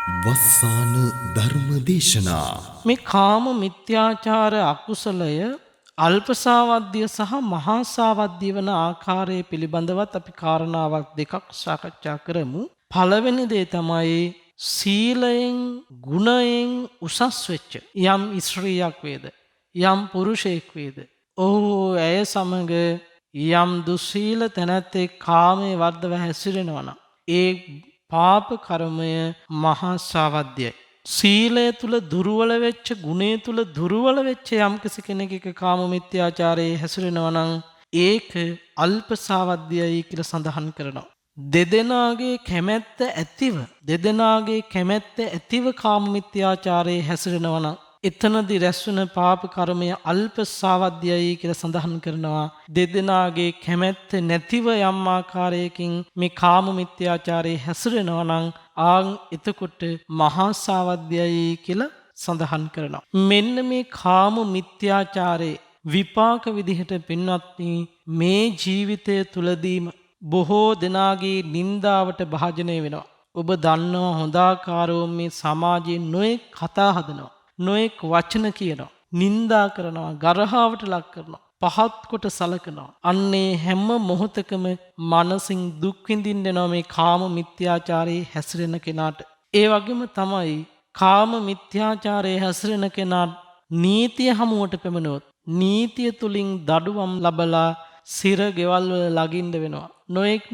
වස්සාන ධර්ම දේශනා මේ කාම මිත්‍යාචාර අකුසලය අල්පසාවද්‍ය සහ මහාසාවද්‍ය වන ආකාරය පිළිබඳවත් අපි කාරණාවක් දෙකක් සාකච්ඡා කරමු. පළවෙනි දේ තමයි සීලයෙන් ගුණයෙන් උසස් වෙච්ච යම් ස්ත්‍රියක් වේද යම් පුරුෂයෙක් වේද ඔහු ඇය සමග යම් දුස්සීල තැනැත්තේ කාමයේ වර්ධව හැසිරෙනවා නම් ඒ පාප කර්මය මහා සාවද්‍යයි. සීලය තුල දුර්වල වෙච්ච ගුණය තුල දුර්වල වෙච්ච යම්කිසි කෙනෙකුගේ කාම මිත්‍යාචාරයේ හැසිරෙනවා නම් ඒක අල්ප සාවද්‍යයි කියලා සඳහන් කරනවා. දෙදෙනාගේ කැමැත්ත ඇතිව කාම මිත්‍යාචාරයේ හැසිරෙනවා නම් එතනදී රැස්වන පාප කර්මය අල්ප සාවද්‍යයි කියලා සඳහන් කරනවා. දෙදෙනාගේ කැමැත්ත නැතිව යම් ආකාරයකින් මේ කාම මිත්‍යාචාරයේ හැසිරෙනවා නම් ආන් එතකොට මහා සාවද්‍යයි කියලා සඳහන් කරනවා. මෙන්න මේ කාම මිත්‍යාචාරයේ විපාක විදිහට පින්වත්නි මේ ජීවිතය තුලදීම බොහෝ දෙනාගේ නින්දාවට භාජනය වෙනවා. ඔබ දන්නවා හොඳාකාරව මේ සමාජයේ නොයෙක් කතා හදනවා. නොයෙක් වචන කියනවා. නින්දා කරනවා. ගරහාවට ලක් කරනවා. පහත් කොට සලකනවා. අන්නේ හැම මොහොතකම මනසින් දුක් විඳින්න යනවා මේ කාම මිත්‍යාචාරයේ හැසිරෙන කෙනාට. ඒ වගේම තමයි කාම මිත්‍යාචාරයේ හැසිරෙන කෙනා නීතිය හමුවට පැමිණුවොත් නීතිය තුලින් දඩුවම් ලබලා සිර ගෙවල් වල ලගින්න වෙනවා. නොඑක්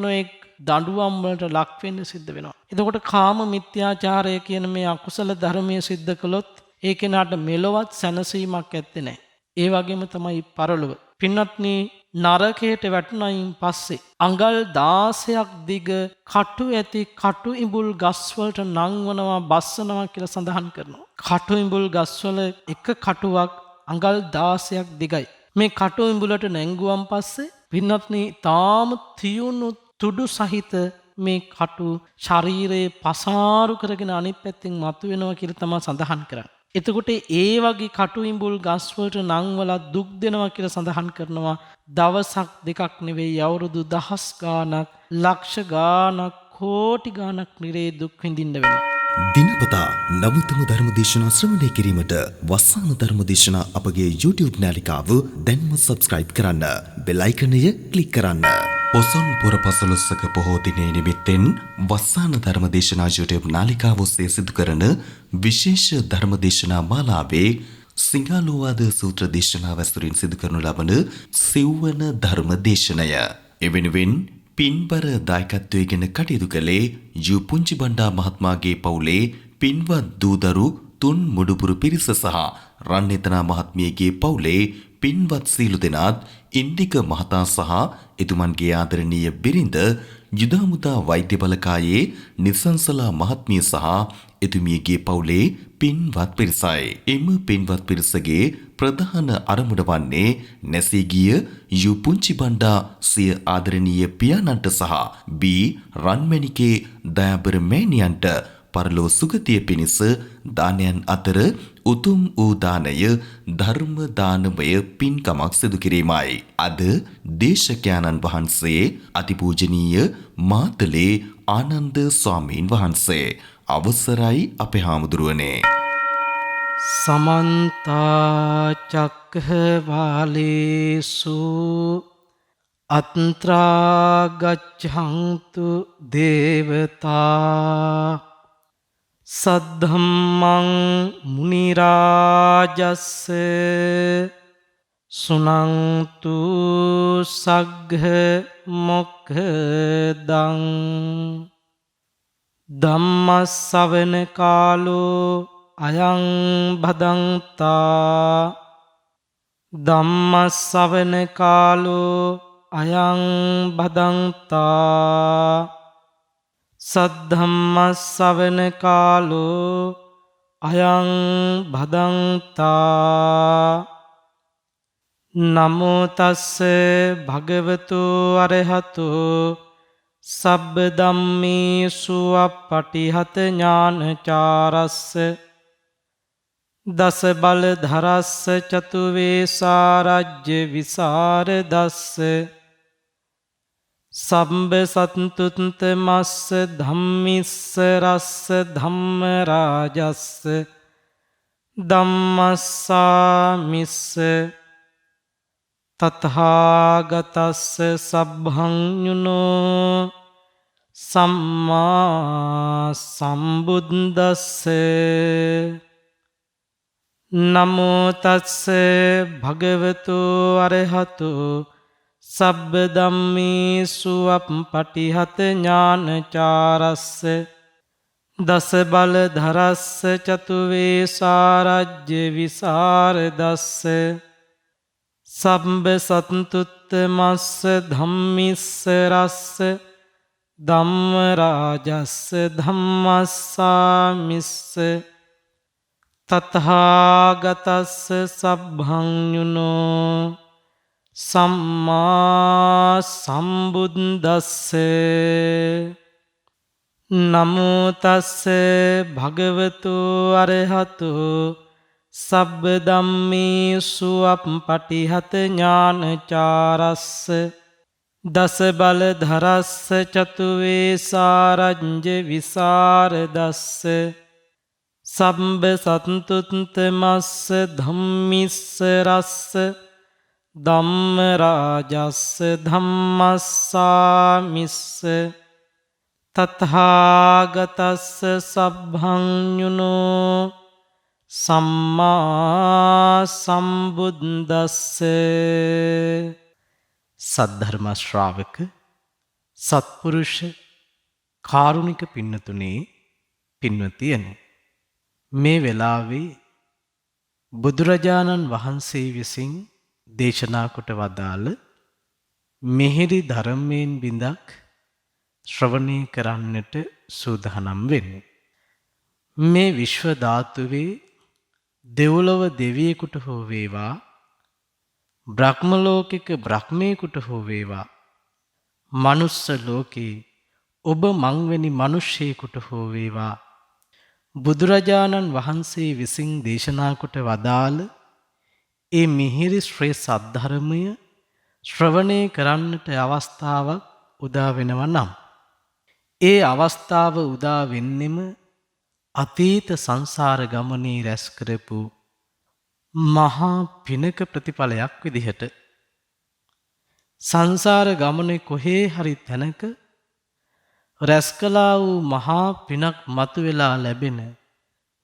දඬුවම් වලට ලක් වෙන්න සිද්ධ වෙනවා. එතකොට කාම මිත්‍යාචාරය කියන මේ අකුසල ධර්මයේ සිද්ධ කළොත් ඒ කෙනාට මෙලොවත් සැනසීමක් ඇත්තේ නැහැ. ඒ වගේම තමයි පරලොව. පින්වත්නි නරකයට වැටුණයින් පස්සේ අඟල් 16ක් දිග කටු ඇති කටු ඉඹුල් ගස් වලට නංවනවා බස්සනවා කියලා සඳහන් කරනවා. කටු ඉඹුල් ගස් වල එක කටුවක් අඟල් 16ක් දිගයි. මේ කටු ඉඹුලට නැංගුවම් පස්සේ පින්වත්නි තාම තියුණු තුඩු සහිත මේ කටු ශරීරයේ පසාරු කරගෙන අනිත් පැත්තෙන් මතුවෙනවා කියලා තමයි සඳහන් කරන්නේ. එතකොට ඒ වගේ කටු ඉඹුල් ගස් වලට නංවලා දුක් දෙනවා කියලා සඳහන් කරනවා. දවසක් දෙකක් නෙවෙයි අවුරුදු දහස් ගාණක් ලක්ෂ ගාණක් කෝටි ගාණක් නිරේ දුක් විඳින්න වෙනවා. දිනපතා නවතම ධර්ම දේශනා ශ්‍රවණය කිරීමට වස්සාන ධර්ම දේශනා අපගේ YouTube නාලිකාව දැන්ම subscribe කරන්න. බෙල් අයිකනය ක්ලික් කරන්න. පොසොන් පුර පසළොස්වක පොහෝ දිනයේ නිමිත්තෙන් වස්සාන ධර්ම දේශනා YouTube නාලිකාව ඔස්සේ සිදු කරන විශේෂ ධර්ම දේශනා මාලාවේ සිංහානුවාද සූත්‍ර දේශනාව ඇසුරින් සිදු කරනු ලබන සිව්වන ධර්ම දේශනය. එවෙනුවෙන් පින්බර දායකත්වයෙන් කටයුතු කළේ යු පුංචි බණ්ඩා මහත්මයාගේ පවුලේ පින්වත් දූදරු තුන් මුඩුපුරු පිරිස සහ රන්නිතනා මහත්මියගේ පවුලේ පින්වත් සීලු දෙනාත් ඉන්දික මහතා සහ එතුමන්ගේ ආදරණීය බිරිඳ යුදහමුදා වෛද්‍ය බලකායේ නිසංසලා මහත්මිය සහ එතුමියගේ පවුලේ පින්වත් පිරිසයි. එම පින්වත් පිරිසගේ ප්‍රධාන අරමුණ වන්නේ නැසී ගිය යු පුංචි බණ්ඩා සිය ආදරණීය පියාණන්ට සහ බී රන්මැණිකේ දයාබර මෑණියන්ට පරලෝ සුගතිය පිණිස දානයන් අතර උතුම් වූ දානය ධර්ම දානමය පින්කමක් සිදු කිරීමයි. අද දේශකයන්න් වහන්සේ අතිපූජනීය මාතලේ ආනන්ද ස්වාමීන් වහන්සේ අවසරයි අපේ හාමුදුරුවනේ. සමන්ත චක්ඛවාලේසු අත්‍රා ගච්ඡන්තු දේවතා සද්ධම්මං මුනි රාජස්ස සුනන්තු සග්ග මොක්ඛදං ධම්ම ශ්‍රවණ කාලෝ අයං භදංතා ධම්ම ශ්‍රවණ කාලෝ අයං භදංතා සද්ධම්ම ශ්‍රවණ කාලෝ අයං භදංතා නමෝ තස්ස භගවතු අරහතෝ සබ්බ ධම්මේසු අප්පටිහත ඥානචාරස්ස දස බල ධරස්ස චතු වේසාරජ්‍ය විසරදස්ස සම්බ සත්තුත්ත මස්ස ධම්මිස්ස රස්ස ධම්ම රාජස්ස ධම්මස්සාමිස්ස තථාගතස්ස සබ්භඤුනෝ සම්මා සම්බුද්දස්ස නමෝ තස්ස භගවතු අරහතු සබ්බ ධම්මේසු අප්පටිහත ඥානචාරස්ස දස බල ධරස්ස චතු වේසාරජ්‍ය විසරදස්ස සම්බ සත්තුත්ත මස්ස ධම්මිස්ස රස්ස ධම්ම රාජස්ස ධම්මස්සාමිස්ස තථාගතස්ස සබ්භඤුනෝ සම්මා සම්බුද්දස්ස නමෝ තස්ස භගවතු අරහතු සබ්බ ධම්මේසු අප්පටිහත ඥානචාරස්ස දස බල ධරස්ස චතු වේසාරජ්‍ය විසරදස්ස සම්බ සත්තුත්ත මස්ස ධම්මිස්ස රස්ස ධම්ම රාජස්ස ධම්මස්සාමිස්ස තථාගතස්ස සබ්භඤුනෝ සම්මා සම්බුද්දස්ස. සද්ධර්ම ශ්‍රාවක සත්පුරුෂ කාරුණික පින්නතුනේ පින්වතියනි, මේ වෙලාවේ බුදුරජාණන් වහන්සේ විසින් දේශනා කොට වදාළ මිහිරි ධර්මයෙන් බිඳක් ශ්‍රවණය කරන්නට සූදානම් වෙන්නේ. මේ විශ්ව ධාතුවේ දෙව්ලොව දෙවියෙකුට හෝ වේවා, බ්‍රහ්ම ලෝකික බ්‍රහ්මයෙකුට හෝ වේවා, මනුස්ස ලෝකේ ඔබ මංවැනි මිනිසෙකුට හෝ වේවා, බුදුරජාණන් වහන්සේ විසින් දේශනා කොට වදාළ ඒ මිහිරි ශ්‍රේ සද්ධර්මය ශ්‍රවණය කරන්නට අවස්ථාවක් උදා වෙනවා නම්, ඒ අවස්ථාව උදා වෙන්නෙම අතීත සංසාර ගමනේ රැස් කරපු මහා පිනක ප්‍රතිඵලයක් විදිහට. සංසාර ගමනේ කොහේ හරි තැනක රැස් කළා වූ මහා පිනක් මතුවලා ලැබෙන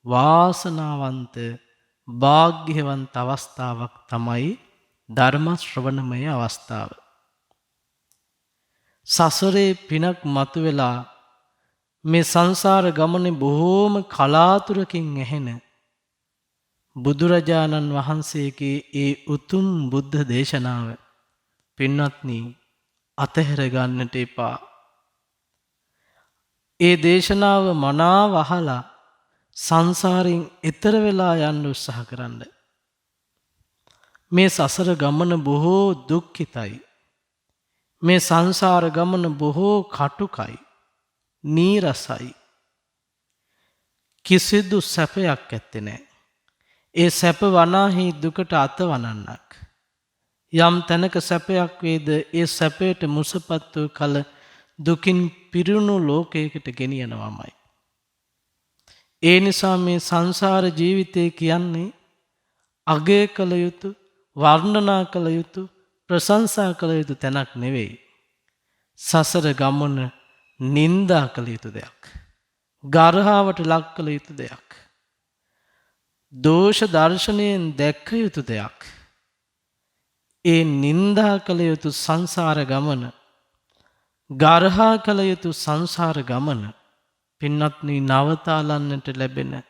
වාසනාවන්ත භාග්‍යවන්ත අවස්ථාවක් තමයි ධර්ම ශ්‍රවණමය අවස්ථාව. සසරේ පිනක් මතුවලා මේ සංසාර ගමනේ බොහෝම කලාතුරකින් ඇහෙන බුදුරජාණන් වහන්සේගේ ඒ උතුම් බුද්ධ දේශනාව පින්වත්නි අතහැර ගන්නට එපා. ඒ දේශනාව මනාව අහලා සංසාරයෙන් එතර වෙලා යන්න උත්සාහ කරන්න. මේ සසර ගමන බොහෝ දුක්ඛිතයි. මේ සංසාර ගමන බොහෝ කටුකයි, නීරසයි. කිසිදු සැපයක් ඇත්තේ නැහැ. ඒ සැප වනාහි දුකට අතවනන්නක්. යම් තැනක සැපයක් වේද ඒ සැපයට මුසපත් වූ කල දුකින් පිරුණු ලෝකයකට ගෙනියනවාමයි. ඒ නිසා මේ සංසාර ජීවිතය කියන්නේ අගය කළ යුතු, වර්ණනා කළ යුතු, ප්‍රශංසා කළ යුතු තැනක් නෙවෙයි. සසර ගමන නින්දා කළ යුතු දෙයක්. ගර්හාවට ලක් කළ යුතු දෙයක්. දෝෂ දර්ශනයෙන් දැක්ක යුතු දෙයක්. ඒ නින්දා කළ යුතු සංසාර ගමන, ගර්හා කළ යුතු සංසාර ගමන පින්වත්නි නවතාලන්නට ලැබෙන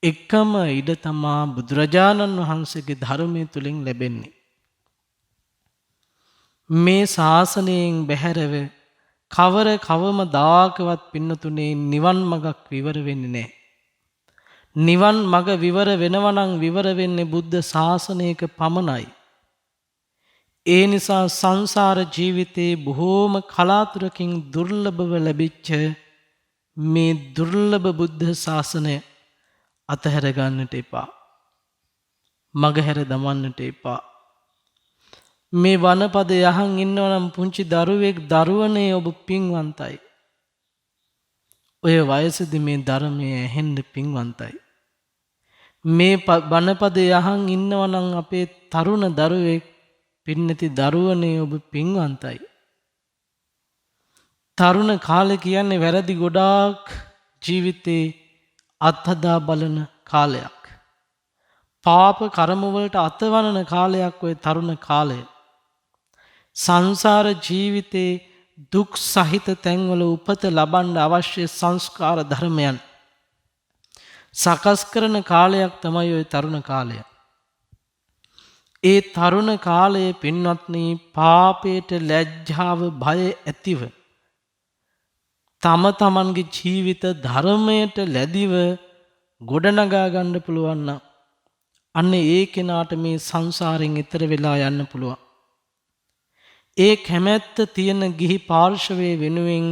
එකම ඉඩ තමා බුදුරජාණන් වහන්සේගේ ධර්මය තුලින් ලැබෙන්නේ. මේ ශාසනයෙන් බැහැරව කවම දාකවත් පින්නතුනේ නිවන් මගක් විවර වෙන්නේ නැහැ. නිවන් මග විවර වෙනවා නම් විවර වෙන්නේ බුද්ධ ශාසනයක පමණයි. ඒ නිසා සංසාර ජීවිතේ බොහෝම කලාතුරකින් දුර්ලභව ලැබිච්ච මේ දුර්ලභ බුද්ධ ශාසනය අතහැර ගන්නට එපා. මගහැර දමන්නට එපා. මේ වනපදේ අහන් ඉන්නවනම් පුංචි දරුවෙක් දරුවනේ ඔබ පින්වන්තයි. ඔය වයසේදී මේ ධර්මය ඇහෙන්න පින්වන්තයි. මේ බණපදේ අහන් ඉන්නවනම් අපේ තරුණ දරුවෙක් පින්නති දරුවනේ ඔබ පින්වන්තයි. තරුණ කාලේ කියන්නේ වැරදි ගොඩාක් ජීවිතේ අත්හදා බලන කාලයක්. පාප කර්මවලට අතවනන කාලයක් ඔය තරුණ කාලය. සංසාර ජීවිතේ දුක් සහිත තැන්වල උපත ලබන්න අවශ්‍ය සංස්කාර ධර්මයන් සකස් කරන කාලයක් තමයි ඔය තරුණ කාලය. ඒ තරුණ කාලයේ පින්වත්නි පාපයට ලැජ්ජාව බය ඇතිව තම තමන්ගේ ජීවිත ධර්මයට ලැබිව ගොඩනගා ගන්න පුළුවන් නම් අන්න ඒ කෙනාට මේ සංසාරයෙන් එතර වෙලා යන්න පුළුවන්. ඒ කැමැත්ත තියෙන ගිහි පාර්ශවයේ වෙනුවෙන්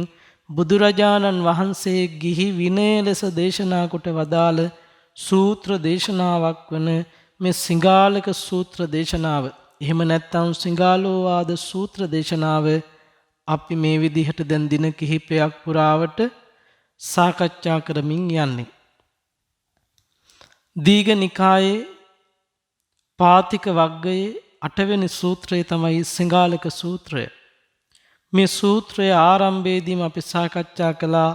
බුදුරජාණන් වහන්සේ ගිහි විනය ලෙස දේශනා කොට වදාළ සූත්‍ර දේශනාවක් වන මේ සිංහාලක සූත්‍ර දේශනාව. එහෙම නැත්නම් සිංහාලෝවාද සූත්‍ර දේශනාව අපි මේ විදිහට දැන් දින කිහිපයක් පුරාවට සාකච්ඡා කරමින් යන්නේ. දීඝ නිකායේ පාතික වග්ගයේ 8 වෙනි සූත්‍රය තමයි සිංහාලක සූත්‍රය. මේ සූත්‍රයේ ආරම්භයේදීම අපි සාකච්ඡා කළා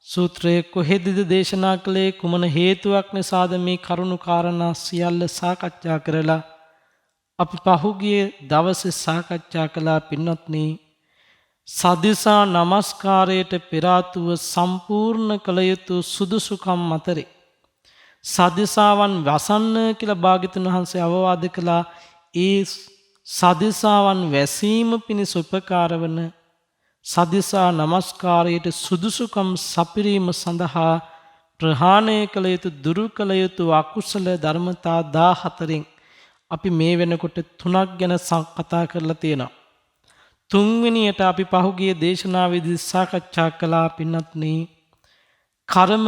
සූත්‍රයේ කොහෙදද දේශනා කළේ කුමන හේතුවක් නිසාද මේ කරුණු කාරණා සියල්ල සාකච්ඡා කරලා අපි පහුගිය දවසේ සාකච්ඡා කළා පින්වත්නි සදිසා නමස්කාරයට පෙර ආතුව සම්පූර්ණ කළ යුතු සුදුසුකම් අතරේ සදිසාවන් වසන්න කියලා භාග්‍යතුන් වහන්සේ අවවාද කළා. ඒ සදිසාවන් වැසීම පිණිස උපකාර වන සදිසා නමස්කාරයට සුදුසුකම් සපිරීම සඳහා ප්‍රහාණය කළ යුතු දුරු කළ යුතු අකුසල ධර්මතා 14න් අපි මේ වෙනකොට 3ක් ගැන කතා කරලා තියෙනවා. තුන්වෙනියට අපි පහුගිය දේශනාවේදී සාකච්ඡා කළා පින්වත්නි කර්ම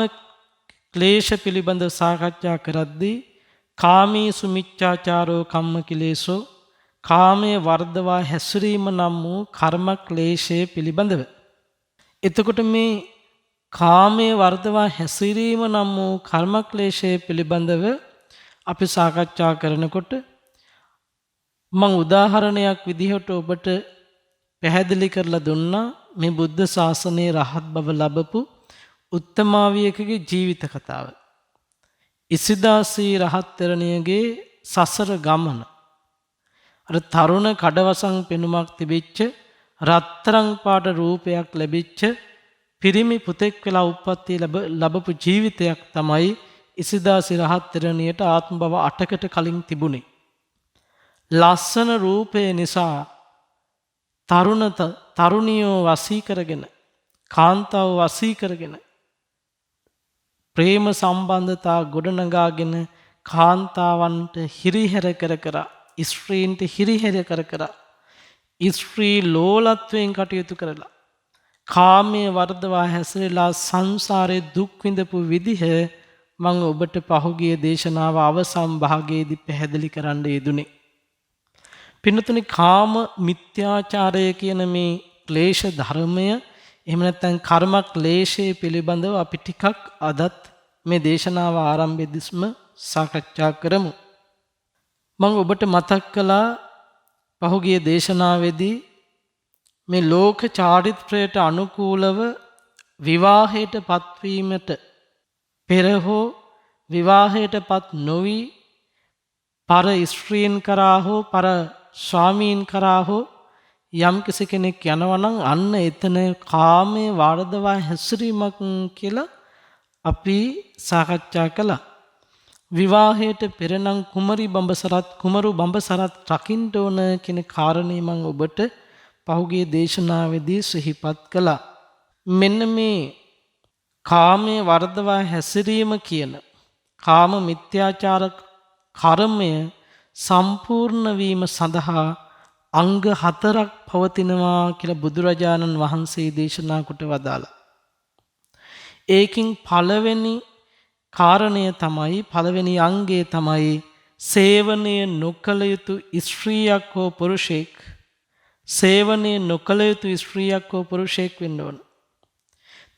ක්ලේශ පිළිබඳව සාකච්ඡා කරද්දී කාමීසු මිච්ඡාචාරෝ කම්ම කිලේසෝ කාමයේ වර්ධවා හැසිරීම නම් වූ කර්ම ක්ලේශයේ පිළිබඳව. එතකොට මේ කාමයේ වර්ධවා හැසිරීම නම් වූ කර්ම ක්ලේශයේ පිළිබඳව අපි සාකච්ඡා කරනකොට මම උදාහරණයක් විදිහට ඔබට පැහැදිලි කරලා දුන්නා මේ බුද්ධ ශාසනයේ රහත් බව ලැබපු උත්තමාවියකගේ ජීවිත කතාව. ඉසිදාසී රහත් තෙරණියගේ සසර ගමන. අර තරුණ කඩවසන් පෙනුමක් තිබිච්ච රත්තරන් පාට රූපයක් ලැබිච්ච පිරිමි පුතෙක් වෙලා උප්පත්ති ලැබපු ජීවිතයක් තමයි ඉසිදාසී රහත් තෙරණියට ආත්ම භව 8කට කලින් තිබුණේ. ලස්සන රූපය නිසා තරුණියෝ වසී කරගෙන කාන්තාව වසී කරගෙන ප්‍රේම සම්බන්ධතා ගොඩනගාගෙන කාන්තාවන්ට හිරිහැර කර කර ස්ත්‍රීන්ට හිරිහැර කර කර ස්ත්‍රී ලෝලත්වයෙන් කටයුතු කරලා කාමයේ වර්ධවා හැසිරලා සංසාරේ දුක් විඳපු විදිහ මම ඔබට පහුගිය දේශනාව අවසන් භාගයේදී පැහැදිලි කරන්න යෙදුනේ. පින්නතුනි කාම මිත්‍යාචාරය කියන මේ ක්ලේශ ධර්මය එහෙම නැත්නම් කර්ම ක්ලේශයේ පිළිබඳව අපි ටිකක් අදත් මේ දේශනාව ආරම්භයේදීම සාකච්ඡා කරමු. මම ඔබට මතක් කළා පහුගිය දේශනාවේදී මේ ලෝක චාරිත්‍රයට අනුකූලව විවාහයට පත්වීමට පෙර හෝ විවාහයට පත් නොවි පර ස්ත්‍රීන් කරා හෝ පර ස්වාමීන් කරා හෝ යම් කෙනෙක් යනවා නම් අන්න එතන කාමයේ වර්ධවා හැසිරීමක් කියලා අපි සාකච්ඡා කළා. විවාහයට පෙර නම් කුමරු බඹසරත් රකින්න ඕන කියන කාරණේ මම ඔබට පහුගිය දේශනාවේදී සිහිපත් කළා. මෙන්න මේ කාමයේ වර්ධවා හැසිරීම කියන කාම මිත්‍යාචාර කර්මය සම්පූර්ණ වීම සඳහා අංග 4ක් පවතිනවා කියලා බුදුරජාණන් වහන්සේ දේශනා කොට වදාළා. ඒකින් පළවෙනි කාරණය තමයි පළවෙනි අංගය තමයි සේවනය නොකළ යුතු ස්ත්‍රියක් හෝ පුරුෂයෙක් සේවනය නොකළ යුතු ස්ත්‍රියක් හෝ පුරුෂයෙක් වෙන්න ඕන.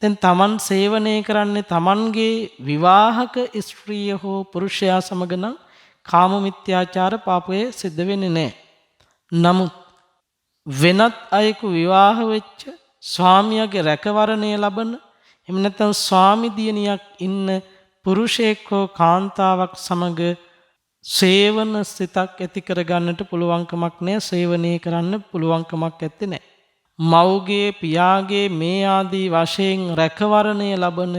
දැන් තමන් සේවනය කරන්නේ තමන්ගේ විවාහක ස්ත්‍රිය හෝ පුරුෂයා සමග නම් කාම මිත්‍යාචාර පාපය සිද්ධ වෙන්නේ නැහැ. නමුත් වෙනත් අයෙකු විවාහ වෙච්ච ස්වාමියාගේ රැකවරණය ලබන එහෙම නැත්නම් ස්වාමි දියණියක් ඉන්න පුරුෂයෙක් හෝ කාන්තාවක් සමග සේවන සිතක් ඇති කරගන්නට පුළුවන්කමක් නැහැ. සේවනය කරන්න පුළුවන්කමක් ඇත්තේ නැහැ. මව්ගේ පියාගේ මේ ආදී වශයෙන් රැකවරණය ලබන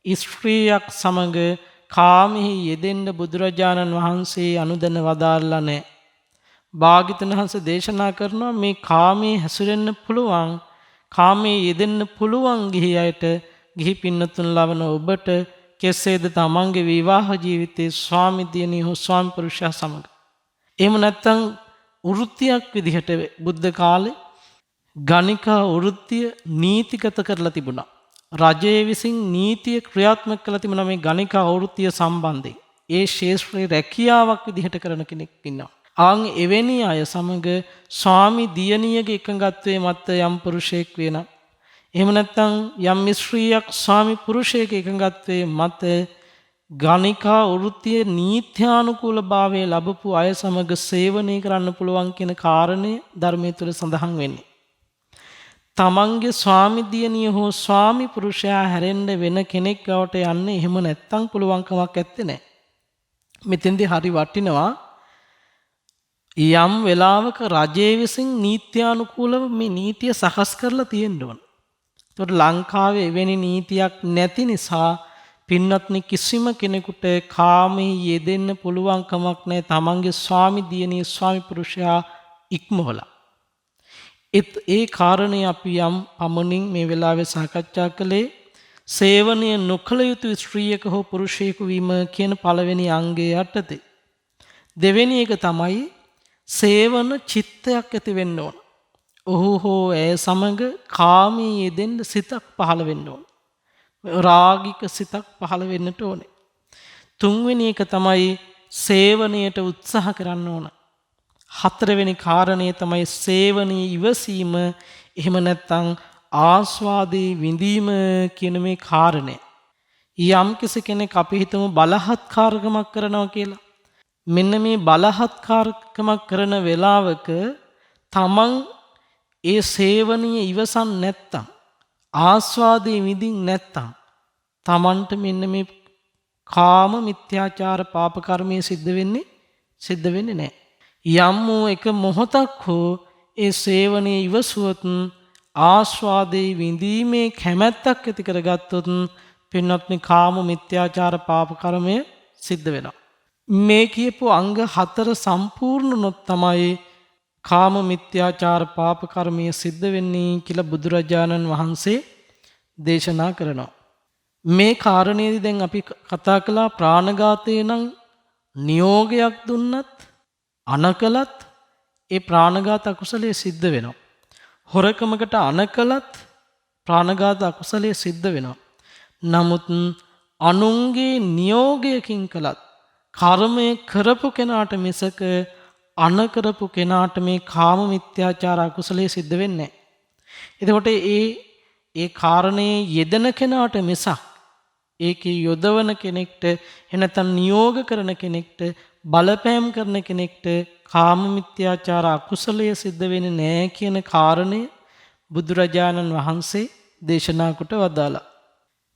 ස්ත්‍රියක් සමග කාමෙහි යෙදෙන්න බුදුරජාණන් වහන්සේ අනුදැන වදාළා නැහැ. භාග්‍යවතුන් වහන්සේ දේශනා කරනවා මේ කාමයේ හැසිරෙන්න පුළුවන් කාමයේ යෙදෙන්න පුළුවන් ගිහි අයට ගිහි පින්නතුන් ලවන ඔබට කෙසේද තමන්ගේ විවාහ ජීවිතයේ ස්වාමි දියණිය හෝ ස්වාමි පුරුෂයා සමග. එහෙම නැත්නම් වෘත්තියක් විදිහට බුද්ධ කාලේ ගණිකා වෘත්තිය නීතිගත කරලා තිබුණා. රජයේ විසින් නීතිය ක්‍රියාත්මක කරලා තිබුණා මේ ගණිකා වෘත්තිය සම්බන්ධයෙන්. ඒ ශාස්ත්‍රයේ රැකියාවක් විදිහට කරන කෙනෙක් ඉන්නවා. ආන් එවැනි අය සමග ස්වාමි දියණියගේ එකඟත්වයේ මත යම් පුරුෂයෙක් වෙනා එහෙම නැත්නම් යම් ස්ත්‍රියක් ස්වාමි පුරුෂයෙක් එකඟත්වයේ මත ගණිකා වෘත්තිය නීත්‍යානුකූලභාවය ලැබපු අය සමග සේවනය කරන්න පුළුවන් කියන කාරණය ධර්මයේ තුල සඳහන් වෙන්නේ. තමන්ගේ ස්වාමි දියණිය හෝ ස්වාමි පුරුෂයා හැරෙන්න වෙන කෙනෙක් ගාවට යන්න එහෙම නැත්තම් පුළුවන්කමක් ඇත්තේ නැහැ. මෙතෙන්දී හරි වටිනවා යම් වෙලාවක රජයේ විසින් නීත්‍යානුකූලව මේ නීතිය සකස් කරලා තියෙන්න ඕන. ඒතකොට ලංකාවේ එවැනි නීතියක් නැති නිසා පින්වත්නි කිසිම කෙනෙකුට කාමයේ යෙදෙන්න පුළුවන් කමක් නැහැ තමන්ගේ ස්වාමි දියණිය ස්වාමි පුරුෂයා ඉක්මවලා. ඒ කාරණේ අපි යම් පමණින් මේ වෙලාවේ සාකච්ඡා කළේ සේවනය නොකළ යුතු ස්ත්‍රියක හෝ පුරුෂයෙකු වීම කියන පළවෙනි අංගයේ යටතේ. දෙවෙනි එක තමයි සේවන චිත්තයක් ඇති වෙන්න ඕන. ඔහු හෝ ඇය සමග කාමයේ යෙදෙන්න සිතක් පහළ වෙන්න ඕන. රාගික සිතක් පහළ වෙන්නට ඕනේ. තුන්වෙනි එක තමයි සේවනයට උත්සාහ කරන්න ඕන. හතරවෙනි කාරණය තමයි සේවනයේ ඉවසීම එහෙම නැත්නම් ආස්වාදේ විඳීම කියන මේ කාරණය. යම් කෙනෙක් අපි හිතමු බලහත්කාරකමක් කරනවා කියලා. මෙන්න මේ බලහත්කාරකමක් කරන වෙලාවක තමන් ඒ සේවනීය ඉවසන් නැත්තම් ආස්වාදේ විඳින් නැත්තම් තමන්ට මෙන්න මේ කාම මිත්‍යාචාර පාප කර්මයේ සිද්ධ වෙන්නේ නැහැ. යම් වූ එක මොහොතක් හෝ ඒ සේවනයේ ඉවසුවොත් ආස්වාදේ විඳීමේ කැමැත්තක් ඇති කරගත්තොත් පින්වත්නි කාම මිත්‍යාචාර පාප කර්මය සිද්ධ වෙනවා. මේ කියපු අංග 4 සම්පූර්ණ නොත් තමයි කාම මිත්‍යාචාර පාප කර්මය සිද්ධ වෙන්නේ කියලා බුදුරජාණන් වහන්සේ දේශනා කරනවා. මේ කාරණේදී දැන් අපි කතා කළා ප්‍රාණඝාතේ නම් නියෝගයක් දුන්නත් අනකලත් ඒ ප්‍රාණඝාත අකුසලයේ සිද්ධ වෙනවා. හොරකමකට අනකලත් ප්‍රාණඝාත අකුසලයේ සිද්ධ වෙනවා. නමුත් අනුන්ගේ නියෝගයකින් කළත් කර්මය කරපු කෙනාට මිසක අනකරපු කෙනාට මේ කාම මිත්‍යාචාර අකුසලයේ සිද්ධ වෙන්නේ නැහැ. එතකොට ඒ කාරණේ යෙදෙන කෙනාට මිසක් ඒකේ යොදවන කෙනෙක්ට එනතන් නියෝග කරන කෙනෙක්ට බලපෑම් කරන කෙනෙක්ට කාම මිත්‍යාචාර අකුසලය සිද්ධ වෙන්නේ නැහැ කියන කාරණය බුදුරජාණන් වහන්සේ දේශනා කොට වදාළා.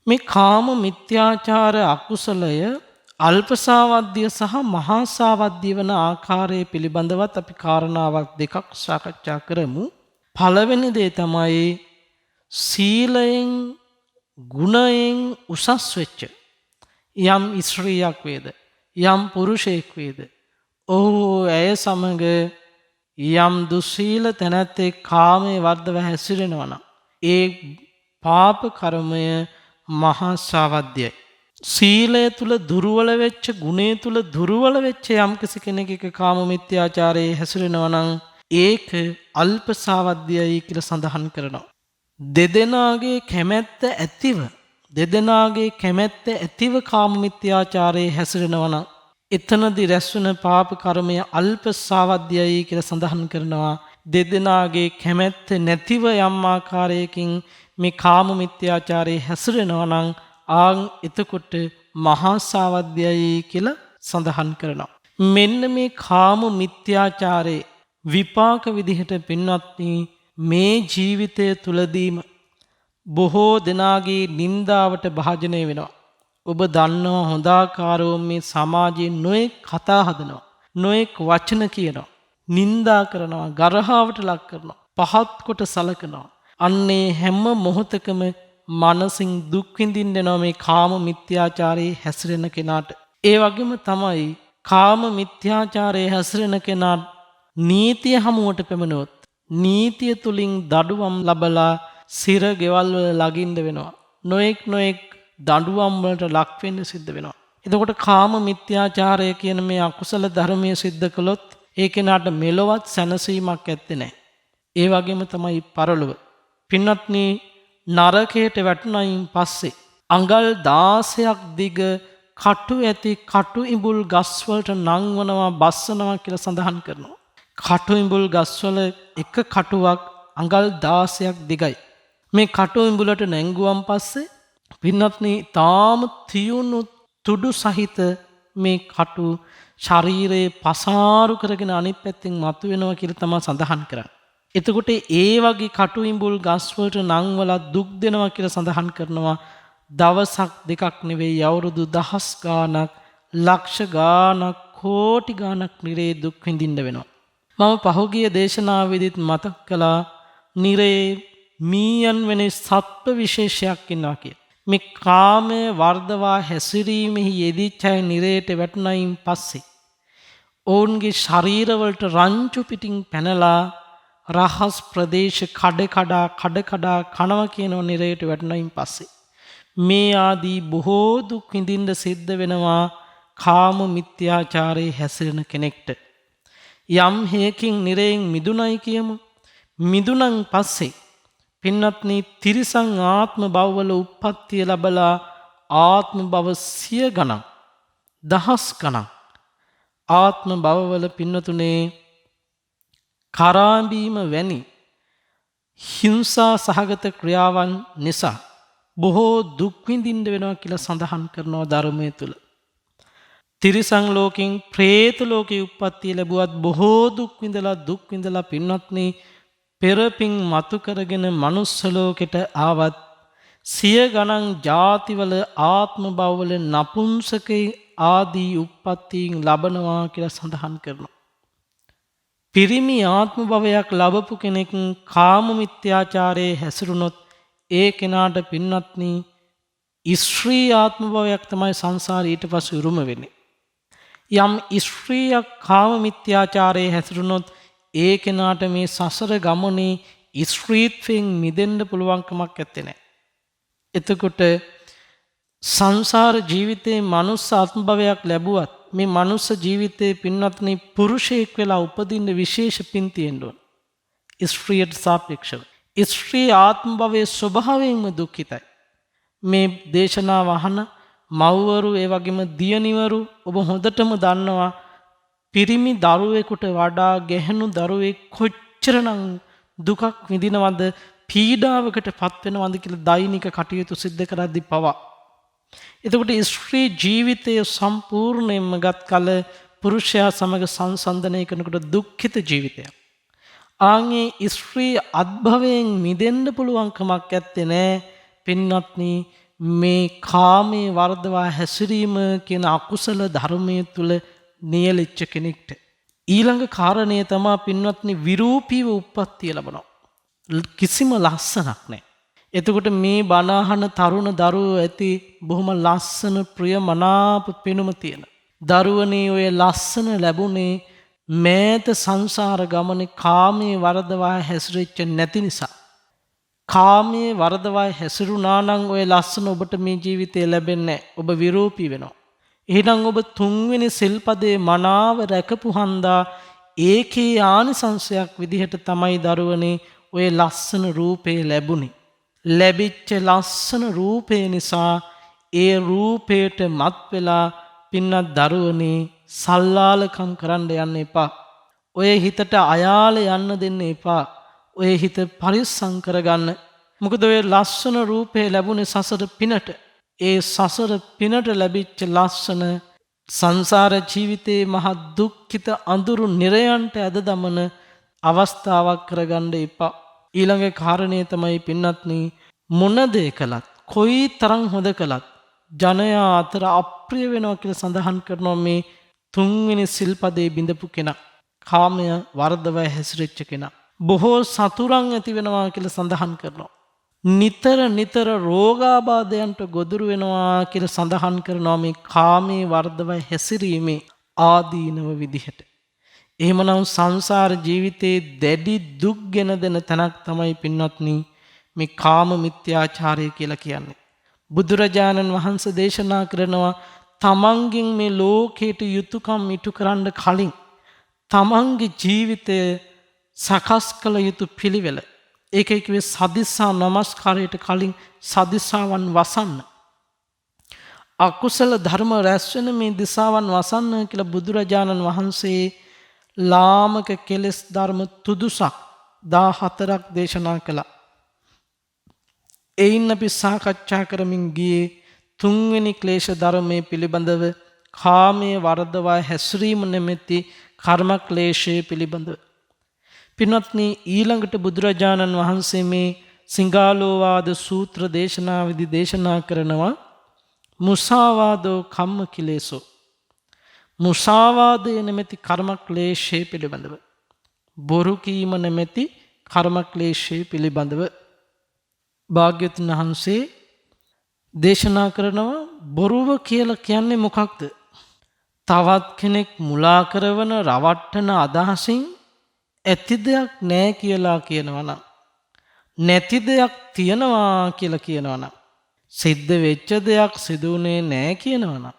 මේ කාම මිත්‍යාචාර අකුසලය අල්පසාවද්‍ය සහ මහා සාවද්‍ය වන ආකාරය පිළිබඳවත් අපි කාරණාවක් දෙකක් සාකච්ඡා කරමු. පළවෙනි දේ තමයි සීලයෙන් ගුණයෙන් උසස් වෙච්ච යම් ස්ත්‍රියක් වේද යම් පුරුෂයෙක් වේද ඔහු ඇය සමග යම් දුස්සීල තැනැත්තේ කාමයේ වර්ධව හැසිරෙනවා නම් ඒ පාප කර්මය මහා සාවද්‍යයි. සීලය තුල දුර්වල වෙච්ච ගුණය තුල දුර්වල වෙච්ච යම් කෙනෙක් කාම මිත්‍යාචාරයේ හැසිරෙනවා නම් ඒක අල්ප සාවද්‍යයි කියලා සඳහන් කරනවා. දෙදෙනාගේ කැමැත්ත ඇතිව කාම මිත්‍යාචාරයේ හැසිරෙනවා නම් එතනදි රැස්වන පාප කර්මය අල්ප සාවද්‍යයි කියලා සඳහන් කරනවා. දෙදෙනාගේ කැමැත්ත නැතිව යම් ආකාරයකින් මේ කාම මිත්‍යාචාරයේ හැසිරෙනවා නම් ආන් එතකොට මහා සාවද්‍යයි කියලා සඳහන් කරනවා. මෙන්න මේ කාම මිත්‍යාචාරයේ විපාක විදිහට පින්වත්නි මේ ජීවිතය තුලදීම බොහෝ දෙනාගේ නින්දාවට භාජනය වෙනවා. ඔබ දන්නවා හොඳාකාරව මේ සමාජයේ නොයෙක් කතා හදනවා. නොයෙක් වචන කියනවා. නින්දා කරනවා, ගරහාවට ලක් කරනවා, පහත් කොට සලකනවා. අන්නේ හැම මොහොතකම මනසින් දුක් විඳින්න යනවා මේ කාම මිත්‍යාචාරයේ හැසිරෙන කෙනාට. ඒ වගේම තමයි කාම මිත්‍යාචාරයේ හැසිරෙන කෙනා නීතිය හමුවට පැමිණුවොත් නීතිය තුලින් දඩුවම් ලබලා සිර ගෙවල් වල ලගින්න වෙනවා. නොඑක් දඬුවම් වලට ලක් වෙන්න සිද්ධ වෙනවා. එතකොට කාම මිත්‍යාචාරය කියන මේ අකුසල ධර්මයේ සිද්ධ කළොත් ඒ කෙනාට මෙලොවත් සැනසීමක් ඇත්තේ නැහැ. ඒ වගේම තමයි පරලොව. පින්වත්නි නරකයට වැටුණයින් පස්සේ අඟල් 16ක් දිග කටු ඇති කටු ඉඹුල් ගස්වලට නංවනවා බස්සනවා කියලා සඳහන් කරනවා. කටු ඉඹුල් ගස්වල එක කටුවක් අඟල් 16ක් දිගයි. මේ කටු ඉඹුලට නැංගුවම් පස්සේ පින්වත්නි තාම තියුණු තුඩු සහිත මේ කටු ශරීරයේ පසාරු කරගෙන අනිත් පැත්තෙන් මතුවෙනවා කියලා තමයි සඳහන් කරන්නේ. එතකොට ඒ වගේ කටු ඉඹුල් ගස්වලට නංවලා දුක් දෙනවා කියලා සඳහන් කරනවා. දවසක් දෙකක් නෙවෙයි අවුරුදු දහස් ගාණක් ලක්ෂ ගාණක් කෝටි ගාණක් නිරේ දුක් විඳින්න වෙනවා. මම පහුගිය දේශනාවෙදිත් මතක් කළා නිරේ මීයන් වෙන සත්ව විශේෂයක් ඉන්නවා කියලා. මේ කාමයේ වර්ධවා හැසිරීමෙහි යෙදිච්ච අය නිරේට වැටුණයින් පස්සේ ඔවුන්ගේ ශරීරවලට රංචු පිටින් පැනලා රහස් ප්‍රදේශ කඩ කඩා කනවා කියනෝ නිරේට වැටුණයින් පස්සේ මේ ආදී බොහෝ දුක් විඳින්න සිද්ධ වෙනවා කාම මිත්‍යාචාරයේ හැසිරෙන කෙනෙක්ට. යම් හේකින් නිරයෙන් මිදුණයි කියමු. මිදුණන් පස්සේ පින්වත්නි තිරිසන් ආත්ම භවවල උප්පත්තිය ලැබලා ආත්ම භව 100 ගණන් දහස් ගණන් ආත්ම භවවල පින්වතුනේ කරාඹීම වැනි හිංසා සහගත ක්‍රියාවන් නිසා බොහෝ දුක් විඳින්න වෙනවා කියලා සඳහන් කරනවා ධර්මයේ තුල. තිරිසන් ලෝකෙන් പ്രേත ලෝකේ උප්පත්තිය ලැබුවත් බොහෝ දුක් විඳලා පින්වත්නි පෙරපින් මතු කරගෙන මනුස්ස ලෝකෙට ආවත් 100 ගණන් ජාතිවල ආත්ම භවවල නපුංසකේ ආදී උප්පත්තීන් ලබනවා කියලා සඳහන් කරනවා. පිරිමි ආත්ම භවයක් ලැබපු කෙනෙක් කාම මිත්‍යාචාරයේ හැසිරුණොත් ඒ කෙනාට පින්වත්නි ස්ත්‍රී ආත්ම භවයක් තමයි සංසාරේ ඊට පස්සේ උරුම වෙන්නේ. යම් ස්ත්‍රියක් කාම මිත්‍යාචාරයේ හැසිරුණොත් ඒ කෙනාට මේ සසර ගමනේ ස්ත්‍රීත්වයෙන් මිදෙන්න පුළුවන්කමක් නැත්තේ නෑ. එතකොට සංසාර ජීවිතේ මනුස්ස ආත්ම භවයක් ලැබුවත් මේ මනුස්ස ජීවිතේ පින්වත්නි පුරුෂයෙක් වෙලා උපදින්න විශේෂ පින් තියෙන්න ඕන. ස්ත්‍රියට සාපේක්ෂව. ස්ත්‍රී ආත්ම භවයේ ස්වභාවයෙන්ම දුක්ඛිතයි. මේ දේශනාව අහන මව්වරු ඒ වගේම දියණිවරු ඔබ හොඳටම දන්නවා පිරිමි දරුවෙකුට වඩා ගැහැණු දරුවෙක් කොච්චරනම් දුකක් විඳිනවද පීඩාවකට පත් වෙනවද කියලා දෛනික කටයුතු සිද්ධ කරද්දී පවා. එතකොට ස්ත්‍රී ජීවිතය සම්පූර්ණයෙන්ම ගත් කල පුරුෂයා සමග සංසන්දනය කරනකොට දුක්ඛිත ජීවිතයක්. ආන්ගේ ස්ත්‍රී අත්භවයෙන් මිදෙන්න පුළුවන් කමක් නැත්තේ නෑ පින්වත්නි මේ කාමයේ වර්ධවා හැසිරීම කියන අකුසල ධර්මයේ තුල නියැලෙච්ච කෙනෙක්ට ඊළඟ කාරණය තමයි පින්වත්නි විරූපීව උප්පත්තිය ලැබනවා. කිසිම ලස්සනක් නැහැ. එතකොට මේ බණ අහන තරුණ දරුවෝ ඇති බොහොම ලස්සන ප්‍රියමනාප පෙනුම තියෙන. දරුවනේ ඔය ලස්සන ලැබුණේ මේත සංසාර ගමනේ කාමයේ වර්ධවා හැසිරෙච්ච නැති නිසා. කාමයේ වර්ධවා හැසිරුණා නම් ඔය ලස්සන ඔබට මේ ජීවිතේ ලැබෙන්නේ නැහැ. ඔබ විරූපී වෙනවා. එහෙනම් ඔබ තුන්වෙනි සිල්පදේ මනාව රැකපු හන්දා ඒකේ ආනිසංශයක් විදිහට තමයි දරුවනේ ඔය ලස්සන රූපේ ලැබුණේ. ලැබිච්ච ලස්සන රූපේ නිසා ඒ රූපයට මත් වෙලා පින්නත් දරුවනේ සල්ලාලකම් කරන්න යන්න එපා. ඔය හිතට අයාල යන්න දෙන්න එපා. ඔය හිත පරිස්සම් කරගන්න. මොකද ඔය ලස්සන රූපේ ලැබුණේ සසර පිනට. ඒ සසර පිනට ලැබිච්ච ලස්සන සංසාර ජීවිතයේ මහ දුක්ඛිත අඳුරු නිරයන්ට ඇද දමන අවස්ථාවක් කරගන්න එපා. ඊළඟ කාරණේ තමයි පින්වත්නි, මොන දේ කළත් කොයි තරම් හොඳ කළත් ජනයා අතර අප්‍රිය වෙනවා කියලා සඳහන් කරනවා මේ තුන්වෙනි සිල්පදේ බිඳපු කෙනා. කාමය වර්ධව හැසිරෙච්ච කෙනා. බොහෝ සතුරන් ඇති වෙනවා කියලා සඳහන් කරනවා. නිතර රෝගාබාධයන්ට ගොදුරු වෙනවා කියලා සඳහන් කරනවා මේ කාමයේ වර්ධව හැසිරීමේ ආදීනව විදිහට. එහෙමනම් සංසාර ජීවිතේ දැඩි දුක් ගෙන දෙන තැනක් තමයි පින්වත්නි මේ කාම මිත්‍යාචාරය කියලා කියන්නේ. බුදුරජාණන් වහන්සේ දේශනා කරනවා තමන්ගෙන් මේ ලෝකයට යුතුයකම් ඉටු කරන්න කලින් තමන්ගේ ජීවිතය සකස් කළ යුතු පිළිවෙල. ඒකයි කිව්වේ සදිස්සා නමස්කාරයට කලින් සදිස්සාවන් වසන්න. අකුසල ධර්ම රැස් වෙන මේ දිසාවන් වසන්න කියලා බුදුරජාණන් වහන්සේ ලාමක කෙලෙස් ධර්ම තුදුසක් 14ක් දේශනා කළා. එයින් අපි සාකච්ඡා කරමින් ගියේ තුන්වෙනි ක්ලේශ ධර්මයේ පිළිබඳව කාමයේ වර්ධවා හැසිරීම නැමැති කර්ම ක්ලේශයේ පිළිබඳව. පින්වත්නි, ඊළඟට බුදුරජාණන් වහන්සේ මේ සිංහාලෝවාද සූත්‍ර දේශනාවේදී දේශනා කරනවා මුසාවාදෝ කම්ම කිලේසෝ. මුසාවාදය නැමැති කර්ම ක්ලේශයේ පිළිබඳව. බොරු කීම නැමැති කර්ම ක්ලේශයේ පිළිබඳව භාග්‍යවතුන් වහන්සේ දේශනා කරනවා බොරුව කියලා කියන්නේ මොකක්ද? තවත් කෙනෙක් මුලා කරවන රවට්ටන අදහසින් ඇති දෙයක් නැහැ කියලා කියනවා නම්, නැති දෙයක් තියනවා කියලා කියනවා නම්, සිද්ධ වෙච්ච දෙයක් සිදුුනේ නැහැ කියනවා නම්,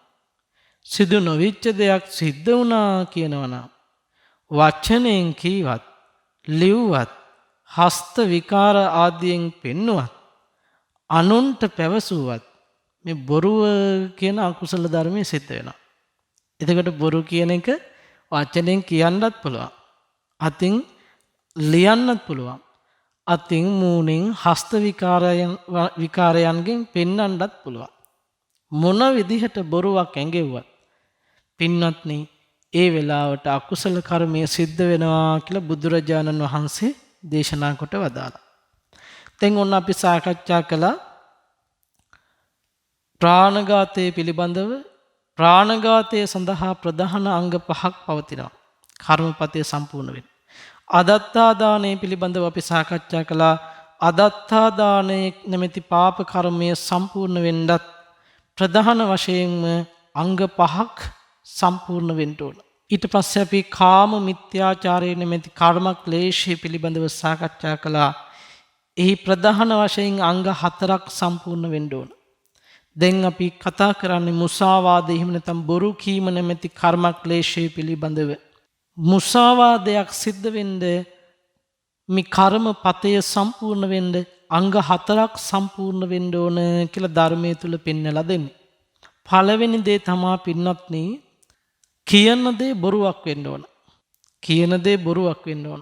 සිදු නොවිච්ච දෙයක් සිද්ධ වුණා කියනවා නම්, වචනෙන් කීවත්, ලිව්වත්, හස්ත විකාර ආදියෙන් පෙන්නුවත්, අනුන්ට පැවසුවත් මේ බොරුව කියන අකුසල ධර්මයේ සිද්ධ වෙනවා. එතකොට බොරු කියන එක වචනෙන් කියන්නත් පුළුවන්. අතින් ලියන්නත් පුළුවන්. අතින් මූණෙන් හස්ත විකාරයන්ගෙන් පෙන්වන්නත් පුළුවන්. මොන විදිහට බොරුවක් ඇඟෙව්වත් පින්වත්නි ඒ වෙලාවට අකුසල කර්මය සිද්ධ වෙනවා කියලා බුදුරජාණන් වහන්සේ දේශනා කොට වදාළා. දැන් ඔන්න අපි සාකච්ඡා කළා ප්‍රාණඝාතය පිළිබඳව. ප්‍රාණඝාතය සඳහා ප්‍රධාන අංග 5ක් පවතිනවා කර්මපතේ සම්පූර්ණ වෙන්න. අදත්තා දානය පිළිබඳව අපි සාකච්ඡා කළා. අදත්තා දානය නැමැති පාප කර්මය සම්පූර්ණ වෙන්නත් ප්‍රධාන වශයෙන්ම අංග 5ක් සම්පූර්ණ වෙන්න ඕන. ඊට පස්සේ අපි කාම මිත්‍යාචාරය නැමැති කර්ම ක්ලේශය පිළිබඳව සාකච්ඡා කළා. එහි ප්‍රධාන වශයෙන් අංග 4ක් සම්පූර්ණ වෙන්න ඕන. දැන් අපි කතා කරන්නේ මුසාවාදය එහෙම නැත්නම් බොරු කීම නැමැති කර්ම ක්ලේශය පිළිබඳව. මුසාවාදයක් සිද්ධ වෙන්න මේ කර්ම පතය සම්පූර්ණ වෙන්න අංග 4ක් සම්පූර්ණ වෙන්න ඕන කියලා ධර්මයේ තුල පෙන්වලා දෙන්නේ. පළවෙනි දේ තමයි පින්වත්නි කියන දේ බොරුවක් වෙන්න ඕන. කියන දේ බොරුවක් වෙන්න ඕන.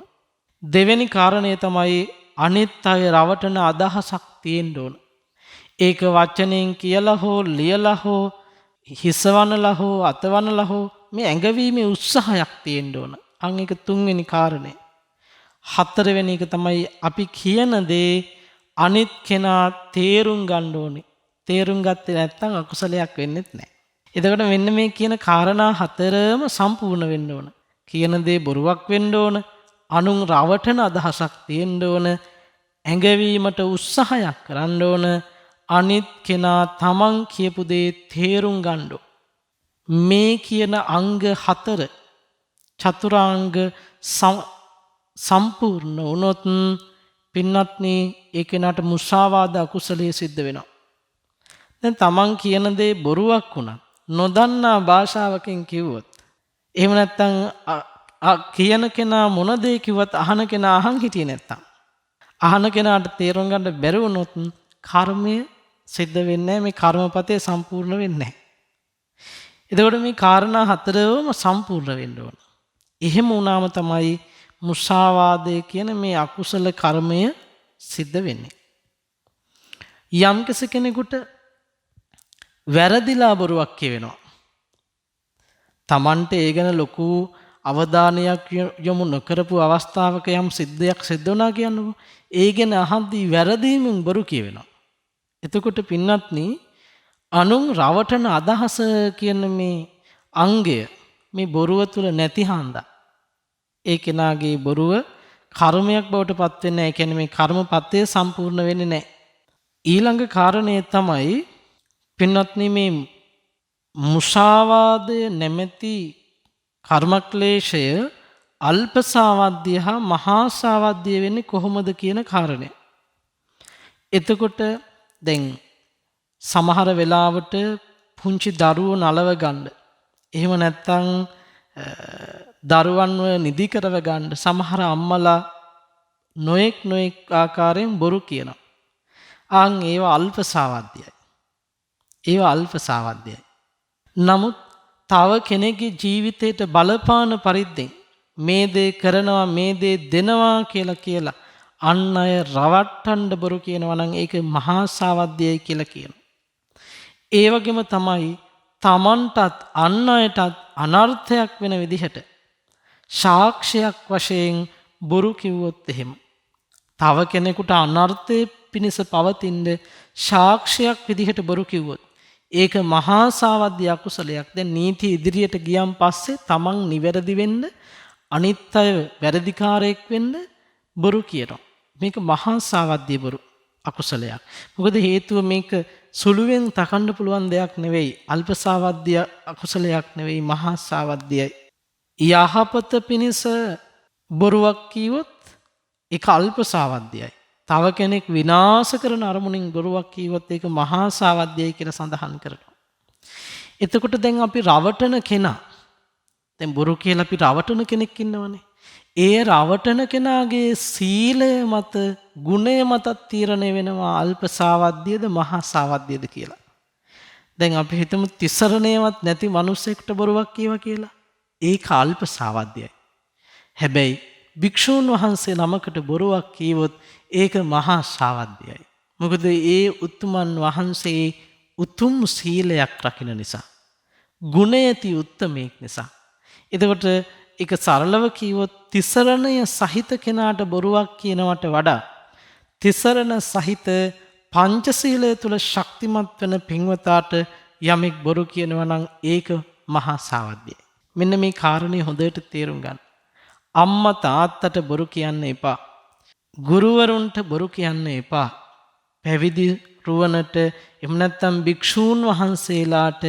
දෙවෙනි කාරණය තමයි අනිත් අය රවටන අදහසක් තියෙන්න ඕන. ඒක වචනෙන් කියලා හෝ ලියලා හෝ හිසවනලා හෝ අතවනලා හෝ මේ ඇඟවීමේ උත්සාහයක් තියෙන්න ඕන. අන් එක තුන්වෙනි කාරණය. හතරවෙනි එක තමයි අපි කියන දේ අනිත් කෙනා තේරුම් ගන්න ඕනේ. තේරුම් ගත්තේ නැත්නම් අකුසලයක් වෙන්නේත් නැහැ. එතකොට මෙන්න මේ කියන කාරණා හතරම සම්පූර්ණ වෙන්න ඕන. කියන දේ බොරුවක් වෙන්න ඕන. අනුන් රවටන අදහසක් තියෙන්න ඕන. ඇඟවීමට උත්සාහයක් කරන්න ඕන. අනිත් කෙනා තමන් කියපු දේ තේරුම් ගන්න ඕන. මේ කියන අංග 4 චතුරාංග සම්පූර්ණ වුණොත් පින්වත්නි ඒ කෙනාට මුසාවාද අකුසලයේ සිද්ධ වෙනවා. දැන් තමන් කියන දේ බොරුවක් වුණා නොදන්නා භාෂාවකින් කිව්වොත් එහෙම නැත්නම් කියන කෙනා මොන දේ කිව්වත් අහන කෙනා අහන් හිටියේ නැත්තම් අහන කෙනාට තේරුම් ගන්න බැරි වුණොත් කර්මය සිද්ධ වෙන්නේ නැහැ. මේ කර්මපතේ සම්පූර්ණ වෙන්නේ නැහැ. එතකොට මේ කාරණා හතරවම සම්පූර්ණ වෙන්න ඕන. එහෙම වුණාම තමයි මුසාවාදය කියන මේ අකුසල කර්මය සිද්ධ වෙන්නේ. යම් කෙනෙකුට වැරදිලා බොරුවක් කියවෙනවා. Tamante ඒ ගැන ලොකු අවධානයක් යොමු නොකරපු අවස්ථාවක යම් සිද්ධියක් සිද්ධ වුණා කියන්නකෝ. ඒ ගැන අහද්දී වැරදීමෙන් බොරු කියවෙනවා. එතකොට පින්වත්නි අනුන් රවටන අදහස කියන මේ අංගය මේ බොරුව තුල නැති හන්දා ඒ කෙනාගේ බොරුව කර්මයක් බවට පත් වෙන්නේ නැහැ. ඒ කියන්නේ මේ කර්මපතය සම්පූර්ණ වෙන්නේ නැහැ. ඊළඟ කාරණය තමයි පින්වත්නි මේ මුසාවාදය නැමැති කර්මක්ලේශය අල්ප සාවද්‍ය හා මහා සාවද්‍ය වෙන්නේ කොහොමද කියන කාරණය. එතකොට දැන් සමහර වෙලාවට පුංචි දරුවෝ නලව ගන්න. එහෙම නැත්නම් දරුවන්ව නිදි කරව ගන්න සමහර අම්මලා නොඑක් ආකාරයෙන් බොරු කියනවා. ඒවා අල්ප සාවද්‍යයි. ඒවා අල්ප සාවද්‍යයි. නමුත් තව කෙනෙකුගේ ජීවිතයට බලපාන පරිද්දෙන් මේ දේ කරනවා මේ දේ දෙනවා කියලා අන් අය රවට්ටන්න බොරු කියනවා නම් ඒක මහා සාවද්‍යයි කියලා කියනවා. ඒ වගේම තමයි තමන්ටත් අන් අයටත් අනර්ථයක් වෙන විදිහට සාක්ෂියක් වශයෙන් බොරු කිව්වොත් එහෙම තව කෙනෙකුට අනර්ථය පිණිස පවතින සාක්ෂියක් විදිහට බොරු කිව්වොත් ඒක මහා සාවද්‍ය අකුසලයක්. දැන් නීති ඉදිරියට ගියන් පස්සේ තමන් නිවැරදි වෙන්න අනිත් අය වැරදිකාරයෙක් වෙන්න බොරු කියනවා. මේක මහා සාවද්‍ය බොරු අකුසලයක්. මොකද හේතුව මේක සුළුවෙන් තකන්න පුළුවන් දෙයක් නෙවෙයි. අල්ප සාවද්‍ය අකුසලයක් නෙවෙයි මහා සාවද්‍යයි. යහපත පිණිස බොරුවක් කීවොත් ඒක අල්ප සාවද්‍යයි. තව කෙනෙක් විනාශ කරන අරමුණින් බොරුවක් කීවොත් ඒක මහා සාවද්‍යයි කියලා සඳහන් කරනවා. එතකොට දැන් අපි රවටන කෙනා දැන් බොරු කියලා අපි රවටන කෙනෙක් ඉන්නවනේ. ඒ රවටන කෙනාගේ සීලය මත ගුණය මත තීරණය වෙනවා අල්ප සාවද්‍යද මහා සාවද්‍යද කියලා. දැන් අපි හිතමු තිසරණේවත් නැති මිනිසෙකුට බොරුවක් කියවා කියලා. ඒක අල්ප සාවද්‍යයි. හැබැයි භික්ෂූන් වහන්සේ නමකට බොරුවක් කීවොත් ඒක මහා සාවද්‍යයි. මොකද ඒ උතුමන් වහන්සේ උතුම් සීලයක් රකින්න නිසා. ගුණයති උත්තමයෙක් නිසා. එතකොට ඒක සරලව කීවොත් තිසරණය සහිත කෙනාට බොරුවක් කියනවට වඩා තිසරණ සහිත පංචශීලය තුල ශක්තිමත් වෙන පින්වතාට යමෙක් බොරු කියනවා නම් ඒක මහා සාවද්‍යයි. මෙන්න මේ කාරණේ හොඳට තේරුම් ගන්න. අම්මා තාත්තට බොරු කියන්න එපා. ගුරුවරුන්ට බොරු කියන්න එපා. පැවිදි රුවනට එහෙම නැත්නම් භික්ෂූන් වහන්සේලාට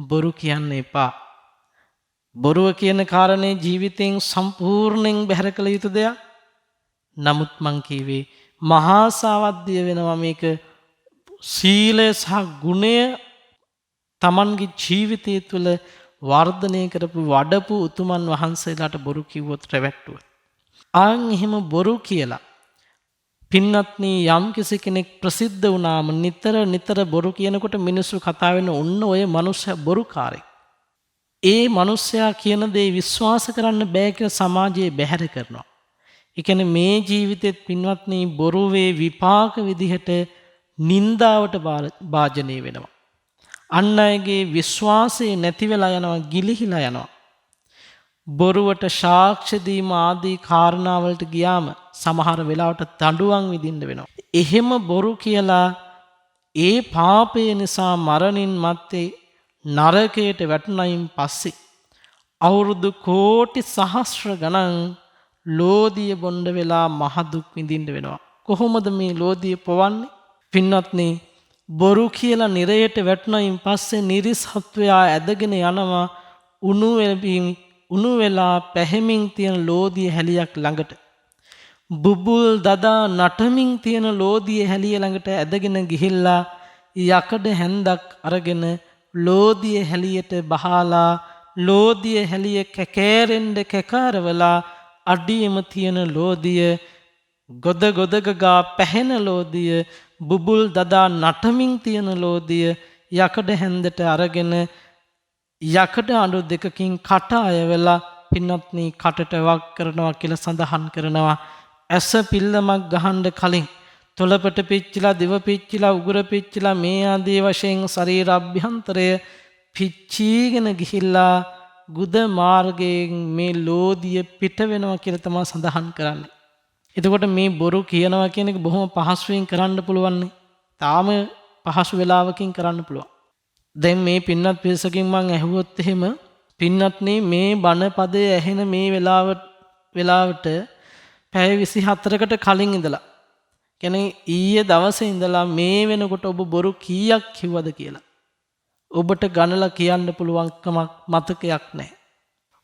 බොරු කියන්න එපා. බොරුව කියන කාරණේ ජීවිතෙන් සම්පූර්ණයෙන් බැහැර කළ යුතු දෙයක්. නමුත් මං කීවේ මහා සාවද්‍ය වෙනවා මේක සීලය සහ ගුණය Tamanගේ ජීවිතය තුළ වර්ධනය කරපු වඩපු උතුමන් වහන්සේලාට බොරු කිව්වොත් රැවට්ටුව. එහෙම බොරු කියලා පින්වත්නි යම් කෙනෙක් ප්‍රසිද්ධ වුණාම නිතර බොරු කියනකොට මිනිස්සු කතා වෙන ඔන්න ඔය මනුස්සයා බොරුකාරයෙක්. ඒ මනුස්සයා කියන දේ විශ්වාස කරන්න බෑ කියලා සමාජයේ බැහැර කරනවා. ඒ කියන්නේ මේ ජීවිතෙත් පින්වත්නි බොරුවේ විපාක විදිහට නින්දාවට භාජනය වෙනවා. අන් අයගේ විශ්වාසය නැති වෙලා යනවා, ගිලිහිලා යනවා. බොරුවට සාක්ෂි දීම ආදී කාරණාවලට ගියාම සමහර වෙලාවට දඬුවම් විඳින්න වෙනවා. එහෙම බොරු කියලා ඒ පාපය නිසා මරණින් මත්තේ නරකයට වැටුණයින් පස්සේ අවුරුදු කෝටි සහස්‍ර ගණන් ලෝදිය බොණ්ඩ වෙලා මහ දුක් විඳින්න වෙනවා. කොහොමද මේ ලෝදිය පොවන්නේ? පින්වත්නි බොරු කියලා නිරයට වැටුණයින් පස්සේ නිරිසත්වයා ඇදගෙන යනවා උණු වෙලා පැහැමින් තියෙන ලෝදිය හැලියක් ළඟට. බුබුල් දදා නටමින් තියෙන ලෝදිය හැලිය ළඟට ඇදගෙන ගිහිල්ලා යකඩ හැන්දක් අරගෙන ලෝදිය හැලියට බහලා ලෝදිය හැලිය කැකෑරෙන්න කැකාරවලා අඩියම තියෙන ලෝදිය ගොදගා පැහෙන ලෝදිය බුබුල් දදා නටමින් තියෙන ලෝදිය යකඩ හැන්දට අරගෙන යකඩ අඬු දෙකකින් කට අය වෙලා පින්වත්නි කටට වක් කරනවා කියලා සඳහන් කරනවා. ඇස පිල්ලමක් ගහන්න කලින් තොලපට පිච්චිලා දිව පිච්චිලා උගුර පිච්චිලා මේ ආදී වශයෙන් ශරීර අභ්‍යන්තරය පිච්චීගෙන ගිහිල්ලා ගුද මාර්ගයෙන් මේ ලෝදිය පිට වෙනවා කියලා තමයි සඳහන් කරන්නේ. එතකොට මේ බොරු කියනවා කියන එක බොහොම පහසුවෙන් කරන්න පුළුවන් නේ. තාම පහසු වෙලාවකින් කරන්න පුළුවන්. දැන් මේ පින්නත් පිරිසකින් මං ඇහුවොත් එහෙම පින්නත්නේ මේ බණ පදයේ ඇහෙන මේ වෙලාවට පැය 24කට කලින් ඉඳලා කියන්නේ ඊයේ දවසේ ඉඳලා මේ වෙනකොට ඔබ බොරු කීයක් කිව්වද කියලා ඔබට ගණලා කියන්න පුළුවන්කමක් මතකයක් නැහැ.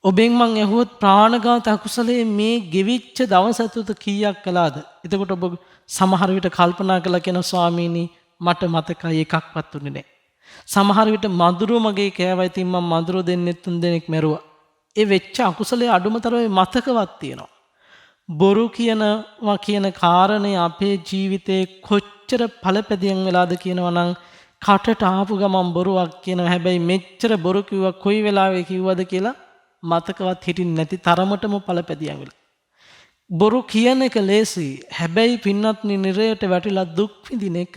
ඔබෙන් මං ඇහුවොත් ප්‍රාණඝාත අකුසලයේ මේ ගෙවිච්ච දවස් ඇතුළත කීයක් කළාද? එතකොට ඔබ සමහර විට කල්පනා කළා කියන ස්වාමීනි මට මතකයි එකක්වත් උනේ නැහැ. සමහර විට මధుරෝ මගේ කෑවා ඉතින් මම මధుරෝ දෙන්නෙත් තුන් දෙනෙක් මැරුවා. ඒ වෙච්ච අකුසලයේ අඩුමතරමේ මතකවත් තියෙනවා. බොරු කියනවා කියන කාරණේ අපේ ජීවිතේ කොච්චර ඵලපැදියම් වෙලාද කියනවා නම් කටට ආපු ගමන් බොරුවක් කියනවා. හැබැයි මෙච්චර බොරු කිව්වා කොයි වෙලාවෙ කිව්වද කියලා මතකවත් හිටින්නේ නැති තරමටම ඵලපැදියම් වෙලා. බොරු කියන එක ලේසි. හැබැයි පින්වත්නි නිරයට වැටිලා දුක් විඳින එක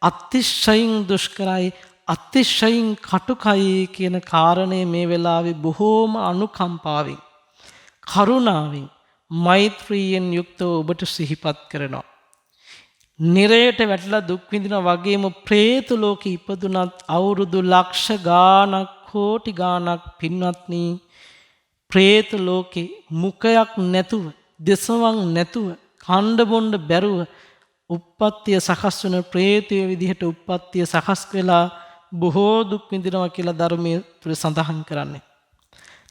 අතිශයින් දුෂ්කරයි, අතිශයින් කටුකයි කියන කාරණේ මේ වෙලාවේ බොහෝම අනුකම්පාවෙන්, කරුණාවෙන්, මෛත්‍රියෙන් යුක්තව ඔබට සිහිපත් කරනවා. නිරයට වැටලා දුක් විඳිනා වගේම പ്രേත ලෝකෙ ඉපදුනත් අවුරුදු ලක්ෂ ගාණක් කෝටි ගාණක් පින්වත්නි പ്രേත ලෝකේ මුඛයක් නැතුව, දෙසවන් නැතුව, කණ්ඩ බොණ්ඩ බැරුව උප්පත්තිය සකස් වෙන പ്രേතය විදිහට උප්පත්තිය සකස් වෙලා බොහෝ දුක් විඳිනවා කියලා ධර්මයේ තුල සඳහන් කරන්නේ.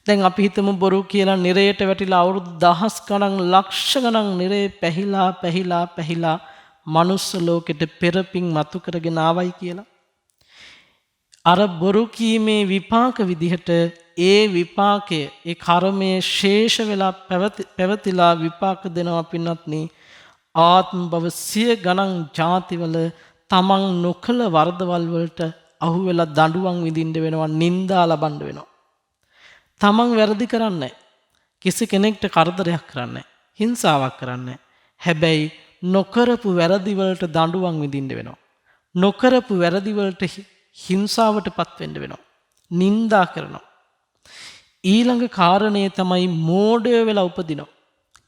දැන් අපි හිතමු බොරු කියලා නිරයට වැටිලා අවුරුදු දහස් ගණන් ලක්ෂ ගණන් නිරේ පැහිලා මනුස්ස ලෝකෙට පෙරපින් මතු කරගෙන ආවයි කියලා. අර බොරු කීමේ විපාක විදිහට ඒ විපාකය ඒ කර්මයේ ශේෂ වෙලා පැවතිලා විපාක දෙනවා පින්වත්නි. ආත්ම භව සිය ගණන් ජාතිවල තමන් නොකල වරදවල් වලට අහු වෙලා දඬුවම් විඳින්න වෙනවා, නිന്ദා ලබන්න වෙනවා. තමන් වැරදි කරන්නේ කිසි කෙනෙක්ට කරදරයක් කරන්නේ හිංසාවක් කරන්නේ. හැබැයි නොකරපු වැරදි වලට දඬුවම් විඳින්න වෙනවා. නොකරපු වැරදි වලට හිංසාවටපත් වෙන්න වෙනවා. නිന്ദා කරනවා. ඊළඟ කාරණේ තමයි මෝඩය වෙලා උපදිනවා.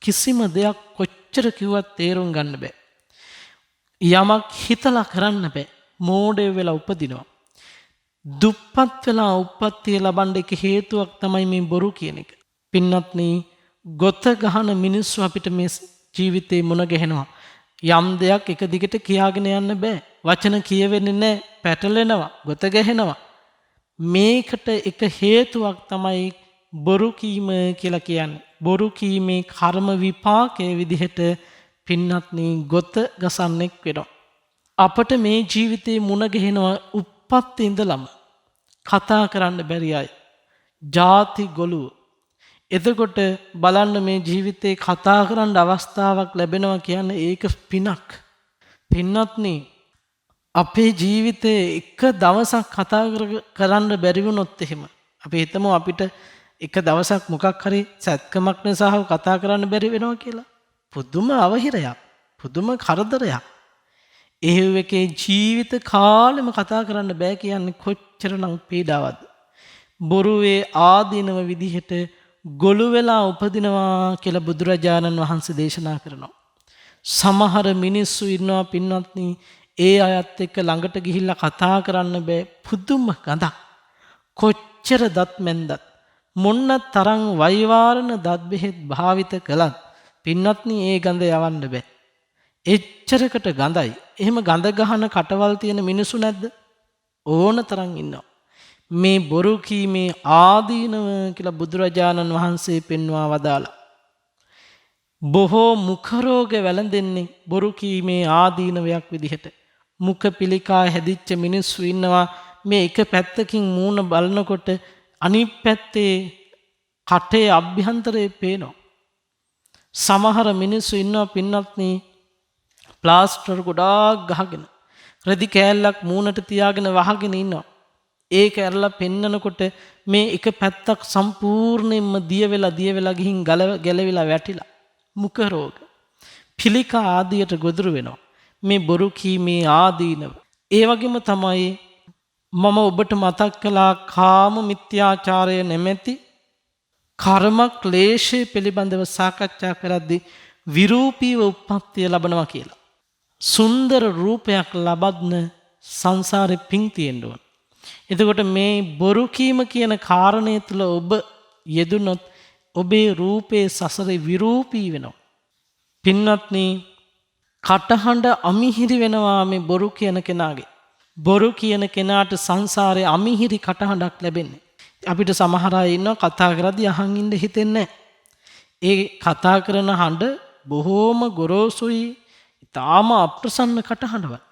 කිසිම දෙයක් කොච්චර කිව්වත් තේරුම් ගන්න බෑ. යමක් හිතලා කරන්න බෑ. මෝඩය වෙලා උපදිනවා. දුප්පත් වෙලා උප්පත්තිය ලබන්න එක හේතුවක් තමයි මේ බොරු කියන එක. පින්වත්නි, ගොත ගහන මිනිස්සු අපිට මේ ජීවිතේ මුණ ගැහෙනවා. යම් දෙයක් එක දිගට කියාගෙන යන්න බෑ. වචන කියවෙන්නේ නැහැ, පැටලෙනවා, ගොත ගැහෙනවා. මේකට එක හේතුවක් තමයි බොරු කීම කියලා කියන්නේ. බොරු කීමේ කර්ම විපාකයේ විදිහට පින්වත්නි ගොත ගසන්නෙක් වෙනවා. අපට මේ ජීවිතේ මුණ ගැහෙනවා උප්පත්ති ඉඳලම කතා කරන්න බැරි අය. ಜಾති ගොළු. එතකොට බලන්න මේ ජීවිතේ කතා කරන්න අවස්ථාවක් ලැබෙනවා කියන්නේ ඒක පිනක්. පින්වත්නි, අපේ ජීවිතේ එක දවසක් කතා කරන්න බැරි වුණොත් එහෙම අපි හිතමු අපිට එක දවසක් මොකක් හරි සැත්කමක් නිසා කතා කරන්න බැරි වෙනවා කියලා. පුදුම අවහිරයක්, පුදුම කරදරයක්. එහෙව් එකේ ජීවිත කාලෙම කතා කරන්න බෑ කියන්නේ කොච්චරනම් පීඩාවක්ද. බොරුවේ ආදීනව විදිහට ගොළු වෙලා උපදිනවා කියලා බුදුරජාණන් වහන්සේ දේශනා කරනවා. සමහර මිනිස්සු ඉන්නවා පින්වත්නි, ඒ අයත් එක්ක ළඟට ගිහිල්ලා කතා කරන්න බෑ. පුදුම ගඳක්. කොච්චර දත් මැන්දත්, මොන්න තරම් වෛවාරණ දත් බෙහෙත් භාවිත කළත් පින්වත්නි ඒ ගඳ යවන්න බෑ. එච්චරකට ගඳයි. එහෙම ගඳ ගහන කටවල් තියෙන මිනිසු නැද්ද? ඕන තරම් ඉන්නවා. මේ බොරු කීමේ ආදීනව කියලා බුදුරජාණන් වහන්සේ පෙන්වා වදාලා. බොහෝ මුඛ රෝග වැළඳෙන්නේ බොරු කීමේ ආදීනවයක් විදිහට. මුඛ පිළිකා හැදිච්ච මිනිස්සු ඉන්නවා. මේ එක පැත්තකින් මූණ බලනකොට අනිත් පැත්තේ කටේ අභ්‍යන්තරේ පේනවා. සමහර මිනිස්සු ඉන්නවා පින්වත්නි, ප්ලාස්ටර් ගොඩාක් ගහගෙන රෙදි කෑල්ලක් මූණට තියාගෙන වහගෙන ඉන්නවා. ඒක ඇරලා පෙන්නකොට මේ එක පැත්තක් සම්පූර්ණයෙන්ම දිය වෙලා ගිහින් ගැලවිලා වැටිලා මුඛ රෝග පිළිකා ආදියට ගොදුරු වෙනවා. මේ බොරු කීමේ ආදීනව. ඒ වගේම තමයි මම ඔබට මතක් කළා කාම මිත්‍යාචාරය නැමැති කර්ම ක්ලේශය පිළිබඳව සාකච්ඡා කරද්දී විරූපීව උප්පත්තිය ලබනවා කියලා. සුන්දර රූපයක් ලබන්න සංසාරේ පිං තියෙන්න ඕන. එතකොට මේ බොරු කීම කියන කාරණය තුළ ඔබ යෙදුනොත් ඔබේ රූපේ සසරේ විරූපී වෙනවා. පින්වත්නි, කටහඬ අමිහිරි වෙනවා මේ බොරු කියන කෙනාගේ. බොරු කියන කෙනාට සංසාරේ අමිහිරි කටහඬක් ලැබෙන්නේ. අපිට සමහර අය ඉන්නවා කතා කරද්දී අහන් ඉන්න හිතෙන්නේ නැහැ. ඒ කතා කරන හඬ බොහෝම ගොරෝසුයි, ඊටාම අප්‍රසන්න කටහඬවක්.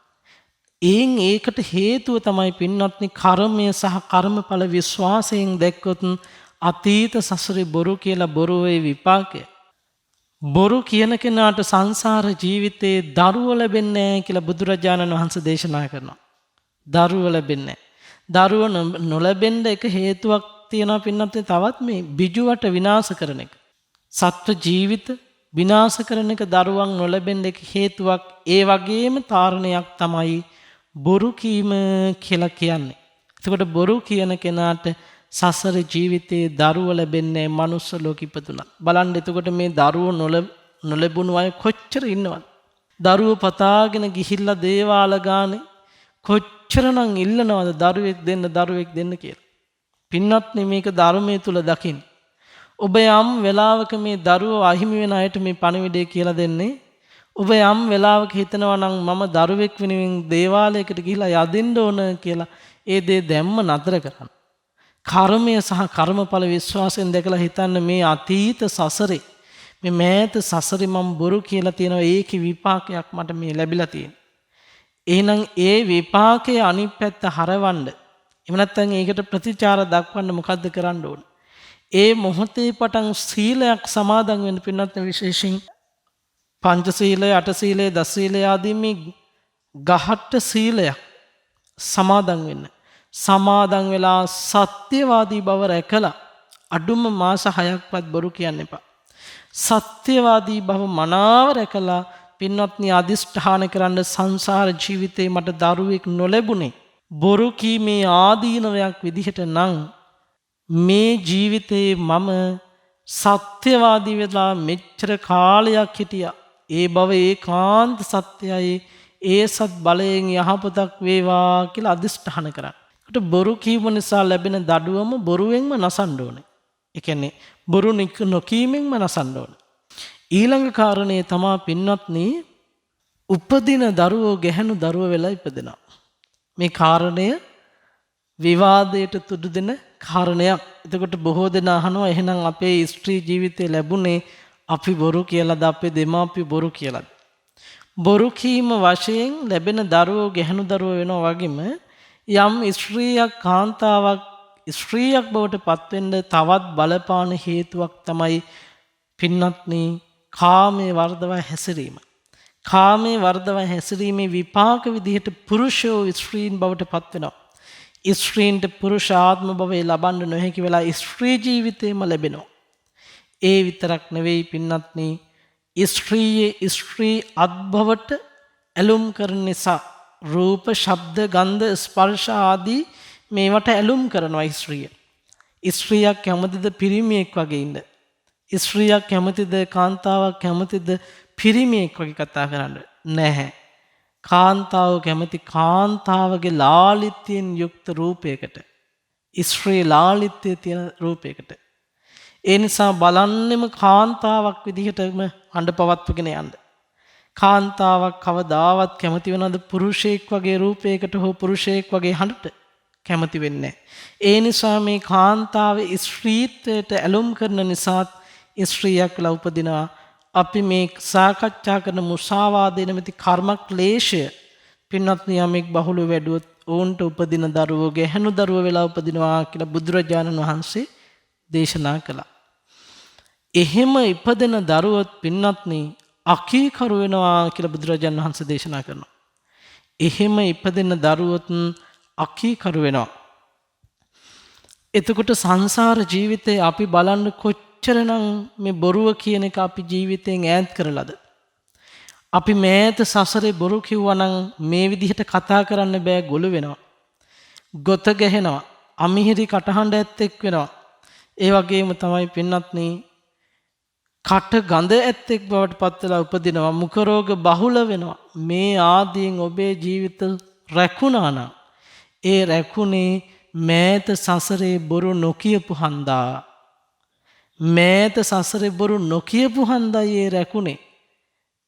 ඒකට හේතුව තමයි පින්වත්නි කර්මය සහ කර්මඵල විශ්වාසයෙන් දැක්කොත් අතීත සසරේ බොරු කියලා බොරුවේ විපාකය. බොරු කියන කෙනාට සංසාර ජීවිතේ දරුවෝ ලැබෙන්නේ නැහැ කියලා බුදුරජාණන් වහන්සේ දේශනා කරනවා. දරුවෝ ලැබෙන්නේ නැහැ. දරුවෝ නොලැබෙන්න එක හේතුවක් තියෙනවා පින්වත්නි, තවත් මේ බිජුවට විනාශ කරන එක. සත්ව ජීවිත විනාශ කරන එක දරුවන් නොලැබෙන්න එක හේතුවක්. ඒ වගේම කාරණයක් තමයි බොරු කීම කියලා කියන්නේ. එතකොට බොරු කියන කෙනාට සසර ජීවිතේ දරුවෝ ලැබෙන්නේ මනුස්ස ලෝක ඉපදුණා. බලන්න එතකොට මේ දරුවෝ නොලැබුණු අය කොච්චර ඉන්නවද? දරුවෝ පතාගෙන ගිහිල්ලා දේවාල ගානේ කොච්චරනම් ඉල්ලනවද දරුවෙක් දෙන්න කියලා. පින්වත්නි, මේක ධර්මයේ තුල දකින්න. ඔබ යම් වෙලාවක මේ දරුවෝ අහිමි වෙන අයට මේ පණිවිඩය කියලා දෙන්නේ. ඔබ යම් වෙලාවක හිතනවා නම් මම දරුවෙක් වෙනුවෙන් දේවාලයකට ගිහිලා යදින්න ඕන කියලා, ඒ දේ දැම්ම නතර කරන්න. කර්මය සහ කර්මඵල විශ්වාසයෙන් දැකලා හිතන්න මේ අතීත සසරේ මේ මෑත සසරේ මම බොරු කියලා තියෙනවා, ඒකේ විපාකයක් මට මේ ලැබිලා තියෙනවා. එහෙනම් ඒ විපාකයේ අනිත් පැත්ත හරවන්න, එහෙම නැත්නම් ඒකට ප්‍රතිචාර දක්වන්න මොකද්ද කරන්න ඕන? ඒ මොහොතේ පටන් සීලයක් සමාදන් වෙන්න පින්නත් විශේෂයෙන් පංචශීලය, අටශීලය, දසශීලය ආදී මේ ගහට්ට සීලයක් සමාදන් වෙන්න. සමාදන් වෙලා සත්‍යවාදී බව රැකලා අඩුම මාස 6ක්වත් බොරු කියන්න එපා. සත්‍යවාදී බව මනාව රැකලා පින්වත්නි අදිෂ්ඨාන කරන්න, සංසාර ජීවිතේ මට දරුවෙක් නොලැබුණේ බොරු කීමේ ආදීනවයක් විදිහට නම් මේ ජීවිතේ මම සත්‍යවාදී වෙලා මෙච්චර කාලයක් හිටියා. ඒ බව ඒකාන්ත සත්‍යයි. ඒ සත් බලයෙන් යහපතක් වේවා කියලා අදිෂ්ඨාන කරන්න. ඒකට බොරු කීම නිසා ලැබෙන දඩුවම බොරුවෙන්ම නසන්න ඕනේ. ඒ කියන්නේ බොරු නොකීමෙන්ම නසන්න ඕනේ. ඊළඟ කාරණේ තමයි පින්වත්නි, උපදින දරුවෝ ගැහැණු දරුවෝ වෙලා ඉපදෙනවා. මේ කාරණය විවාදයට තුඩු දෙන කාරණයක්. එතකොට බොහෝ දෙනා අහනවා එහෙනම් අපේ ස්ත්‍රී ජීවිතේ ලැබුණේ අපි බොරු කියලාද, අපේ දෙමාපිය බොරු කියලාද? බොරු කීම වශයෙන් ලැබෙන දරුවෝ ගැහැණු දරුවෝ වෙනවා වගේම යම් ස්ත්‍රියක් කාන්තාවක් ස්ත්‍රියක් බවට පත්වෙන්න තවත් බලපාන හේතුවක් තමයි පින්වත්නි කාමයේ වර්ධව හැසිරීම. කාමයේ වර්ධව හැසිරීමේ විපාක විදිහට පුරුෂයෝ ස්ත්‍රීන් බවට පත් වෙනවා. ස්ත්‍රීන්ට පුරුෂ ආත්ම භවය ලබන්න නොහැකි වෙලා ස්ත්‍රී ජීවිතේම ලැබෙනවා. ඒ විතරක් නෙවෙයි පින්වත්නි, ස්ත්‍රියේ ස්ත්‍රී අත්භවට ඇලුම් කරන නිසා රූප, ශබ්ද, ගන්ධ, ස්පර්ශ ආදී මේවට ඇලුම් කරනවා ස්ත්‍රිය. ස්ත්‍රියක් කැමතිද පිරිමියෙක් වගේ ඉන්න? ස්ත්‍රියක් කැමතිද කාන්තාවක් කැමතිද පිරිමියෙක් වගේ කතා කරන්න? නැහැ. කාන්තාව කැමති කාන්තාවගේ ලාලිත්‍යයෙන් යුක්ත රූපයකට, ස්ත්‍රී ලාලිත්‍යය තියෙන රූපයකට. ඒ නිසා බලන්නෙම කාන්තාවක් විදිහටම හඬ පවත්වගෙන යන්න. කාන්තාවක් කවදාවත් කැමති වෙනවද පුරුෂයෙක් වගේ රූපයකට හෝ පුරුෂයෙක් වගේ හඬට? කැමති වෙන්නේ නැහැ. ඒ නිසා මේ කාන්තාවේ ස්ත්‍රීත්වයට ඇලුම් කරන නිසාත් ස්ත්‍රියක් වෙලා උපදිනවා. අපි මේ සාකච්ඡා කරන මුසාවාදේ නැමැති කර්ම ක්ලේශය පින්වත්නි යමෙක් බහුල වැඩුවොත් ඕන්ට උපදින දරුවෝ ගැහැණු දරුවෝ වෙලා උපදිනවා කියලා බුදුරජාණන් වහන්සේ දේශනා කළා. එහෙම ඉපදෙන දරුවොත් පින්වත්නි අකීකරු වෙනවා කියලා බුදුරජාණන් වහන්සේ දේශනා කරනවා. එහෙම ඉපදෙන දරුවොත් අකීකරු වෙනවා. එතකොට සංසාර ජීවිතේ අපි බලන්න කොච්චරනම් මේ බොරුව කියන එක අපි ජීවිතයෙන් ඈත් කරලාද? අපි මෑත සසරේ බොරු කිව්වනම් මේ විදිහට කතා කරන්න බෑ, ගොළු වෙනවා. ගොත ගැහෙනවා. අමිහිරි කටහඬ ඇත්තෙක් වෙනවා. ඒ වගේම තමයි පින්වත්නි කට ගඳ ඇත්තෙක් බවට පත් වෙලා උපදිනවා. මුඛ රෝග බහුල වෙනවා. මේ ආදීන් ඔබේ ජීවිත රැකුණා නම් ඒ රැකුණේ මෑත සසරේ බොරු නොකියපු හන්දා. මෑත සසරේ බොරු නොකියපු හන්දායි ඒ රැකුණේ.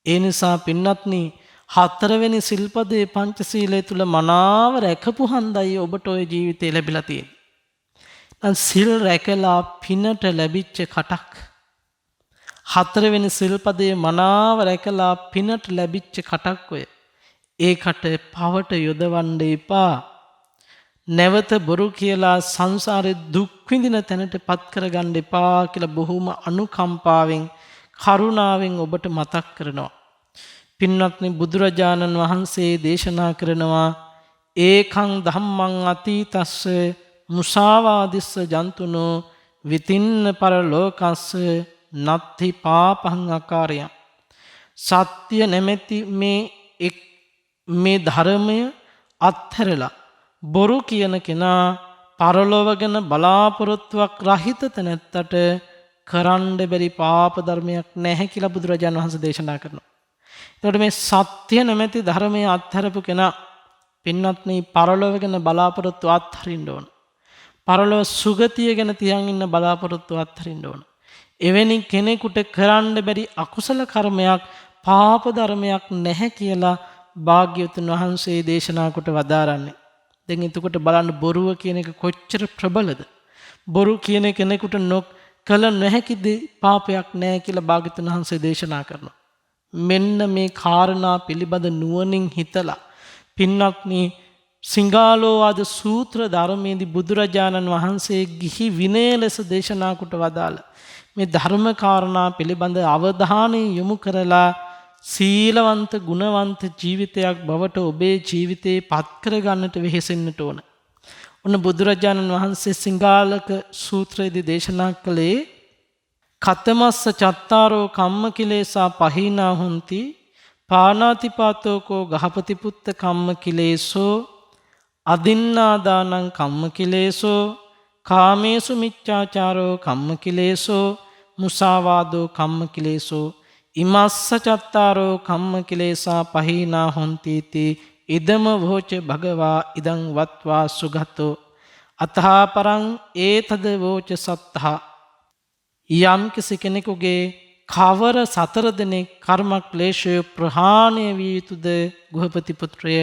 ඒ නිසා පින්වත්නි හතරවෙනි සිල්පදේ පංචශීලයේ තුල මනාව රැකපු හන්දායි ඔබට ওই ජීවිතේ ලැබිලා තියෙන්නේ. දැන් සිල් රැකලා පිනට ලැබිච්ච කටක්. හතරවෙනි සිල්පදේ මනාව රැකලා පිනට ලැබිච්ච කටක් ඔය. ඒකට පවට යොදවන්න එපා. නැවත බොරු කියලා සංසාරේ දුක් විඳින තැනට පත් කරගන්න එපා කියලා බොහොම අනුකම්පාවෙන් කරුණාවෙන් ඔබට මතක් කරනවා. පින්වත්නි බුදුරජාණන් වහන්සේ දේශනා කරනවා ඒකං ධම්මං අතීතස්ස මුසාවාදිස්ස ජන්තුනෝ විතින්න පරලෝකස්ස නත්ති පාපං අකාරය. සත්‍ය නැමැති මේ ධර්මය අත්හැරලා බොරු කියන කෙනා පරලොව ගැන බලාපොරොත්තුවක් රහිත තැනැත්තට කරන්න බැරි පාප ධර්මයක් නැහැ කියලා බුදුරජාණන් වහන්සේ දේශනා කරනවා. එතකොට මේ සත්‍ය නැමැති ධර්මය අත්හැරපු කෙනා පින්වත්නි පරලොව ගැන බලාපොරොත්තු අත්හරින්න ඕන. පරලොව සුගතිය ගැන තියන් ඉන්න බලාපොරොත්තු අත්හරින්න ඕන. එවැනි කෙනෙකුට කරන්න බැරි අකුසල කර්මයක් පාප ධර්මයක් නැහැ කියලා භාග්‍යවතුන් වහන්සේ දේශනා කොට වදාරන්නේ. දැන් එතකොට බලන්න බොරුව කියන එක කොච්චර ප්‍රබලද? බොරු කියන කෙනෙකුට කළ නොහැකි පාපයක් නැහැ කියලා භාග්‍යවතුන් වහන්සේ දේශනා කරනවා. මෙන්න මේ කාරණා පිළිබඳ නුවණින් හිතලා පින්වත්නි සිංහාලෝවාද සූත්‍ර ධර්මයේදී බුදුරජාණන් වහන්සේ ගිහි විනය ලෙස දේශනා කොට වදාළ මේ ධර්ම කාරණා පිළිබඳ අවධානය යොමු කරලා සීලවන්ත ගුණවන්ත ජීවිතයක් බවට ඔබේ ජීවිතේ පත් කරගන්නට වෙහෙසෙන්නට ඕන. ඔන්න බුදුරජාණන් වහන්සේ සිංහාලක සූත්‍රයේදී දේශනා කළේ කතමස්ස චත්තාරෝ කම්ම කිලේසා පහීනා හොಂತಿ පානාතිපාතෝකෝ ගහපති පුත්ත කම්ම කිලේසෝ අදින්නාදානං කම්ම කිලේසෝ කාමේසු මිච්ඡාචාරෝ කම්ම කිලේසෝ මුසාවාදෝ කම්ම කිලේසෝ ඉමස්ස චත්තාරෝ කම්ම කිලේසා පහීනා හොಂತಿ ති ඉදම වෝච භගවා ඉදං වත්වා සුගතෝ අතහා පරං ඒතද වෝච සත්තහ. යම් කිසි කෙනෙකුගේ කවර සතර දෙනෙක් කර්ම ක්ලේශය ප්‍රහාණය විය යුතුද ගෘහපති පුත්‍රය?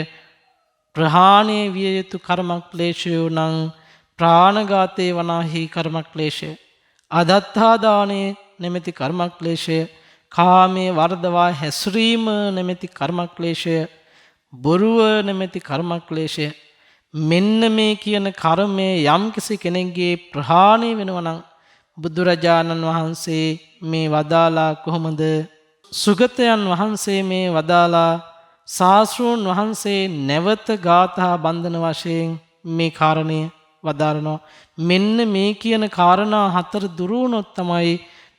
ප්‍රහාණය විය යුතු කර්ම ක්ලේශය නම් ප්‍රාණඝාතේ වනාහි කර්ම ක්ලේශය, අදත්තා දානේ නැමැති කර්ම ක්ලේශය, කාමයේ වර්ධවා හැසිරීම නැමැති කර්ම ක්ලේශය, බොරුව නැමැති කර්ම ක්ලේශය. මෙන්න මේ කියන කර්මය යම් කිසි කෙනෙක්ගේ ප්‍රහාණය වෙනවා නම් බුදුරජාණන් වහන්සේ මේ වදාලා කොහොමද? සුගතයන් වහන්සේ මේ වදාලා ශාස්ත්‍රෝන් වහන්සේ නැවත ගාථා බන්ධන වශයෙන් මේ කාරණය වදාරනවා. මෙන්න මේ කියන කාරණා හතර දුරු වුණොත් තමයි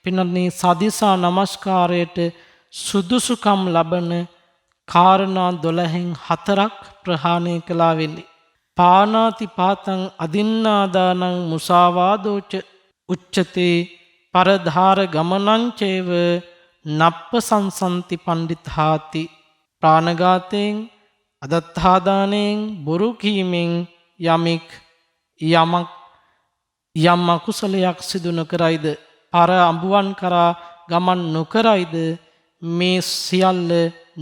පින්වත්නි සදිසා නමස්කාරයට සුදුසුකම් ලබන කාරණා 12න් 4ක් ප්‍රහාණය කළා වෙන්නේ. පානාති පාතං අදින්නාදානං මුසාවාදෝච උච්චතේ පරධාර ගමනං චේව නප්ප සංසන්ති පණ්ඩිතාති. ප්‍රාණඝාතයෙන්, අදත්තාදානයෙන්, බොරු කීමෙන් යම් අකුසලයක් සිදු නොකරයිද, පර අඹුවන් කරා ගමන් නොකරයිද, මේ සියල්ල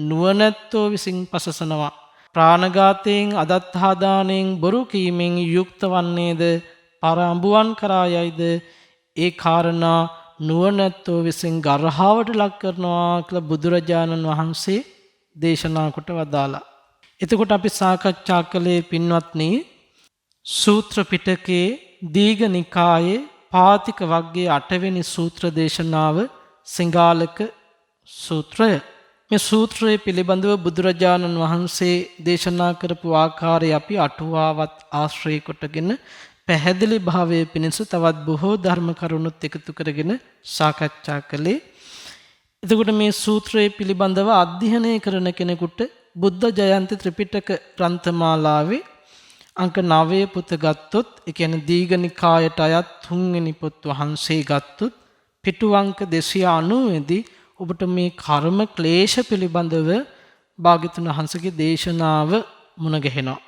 නුවණැත්තෝ විසින් පසසනවා. ප්‍රාණඝාතයෙන්, අදත්තාදානයෙන්, බොරු කීමෙන් යුක්ත වන්නේද, පර අඹුවන් කරා යයිද, ඒ කාරණා නුවණැත්තෝ විසින් ගර්හාවට ලක් කරනවා කියලා බුදුරජාණන් වහන්සේ දේශනා කොට වදාලා. එතකොට අපි සාකච්ඡා කළේ පින්වත්නි සූත්‍ර පිටකයේ දීඝ නිකායේ පාතික වග්ගයේ 8 වෙනි සූත්‍ර දේශනාව සිංහාලක සූත්‍රය. මේ සූත්‍රයේ පිළිබඳව බුදුරජාණන් වහන්සේ දේශනා කරපු ආකාරය අපි අටුවාවත් ආශ්‍රය කොටගෙන පැහැදිලි භාවයේ පිණිස තවත් බොහෝ ධර්ම කරුණුත් එකතු කරගෙන සාකච්ඡා කළේ. එතකොට මේ සූත්‍රයේ පිළිබඳව අධ්‍යයනය කරන කෙනෙකුට බුද්ධ ජයන්ති ත්‍රිපිටක ග්‍රන්ථමාලාවේ අංක 9 පොත ගත්තොත්, ඒ කියන්නේ දීඝනිකායට අයත් 3 වෙනි පොත් වහන්සේ ගත්තොත් පිටු අංක 290 දී ඔබට මේ කර්ම ක්ලේශ පිළිබඳව භාග්‍යතුන් වහන්සේගේ දේශනාව මුණ ගැහෙනවා.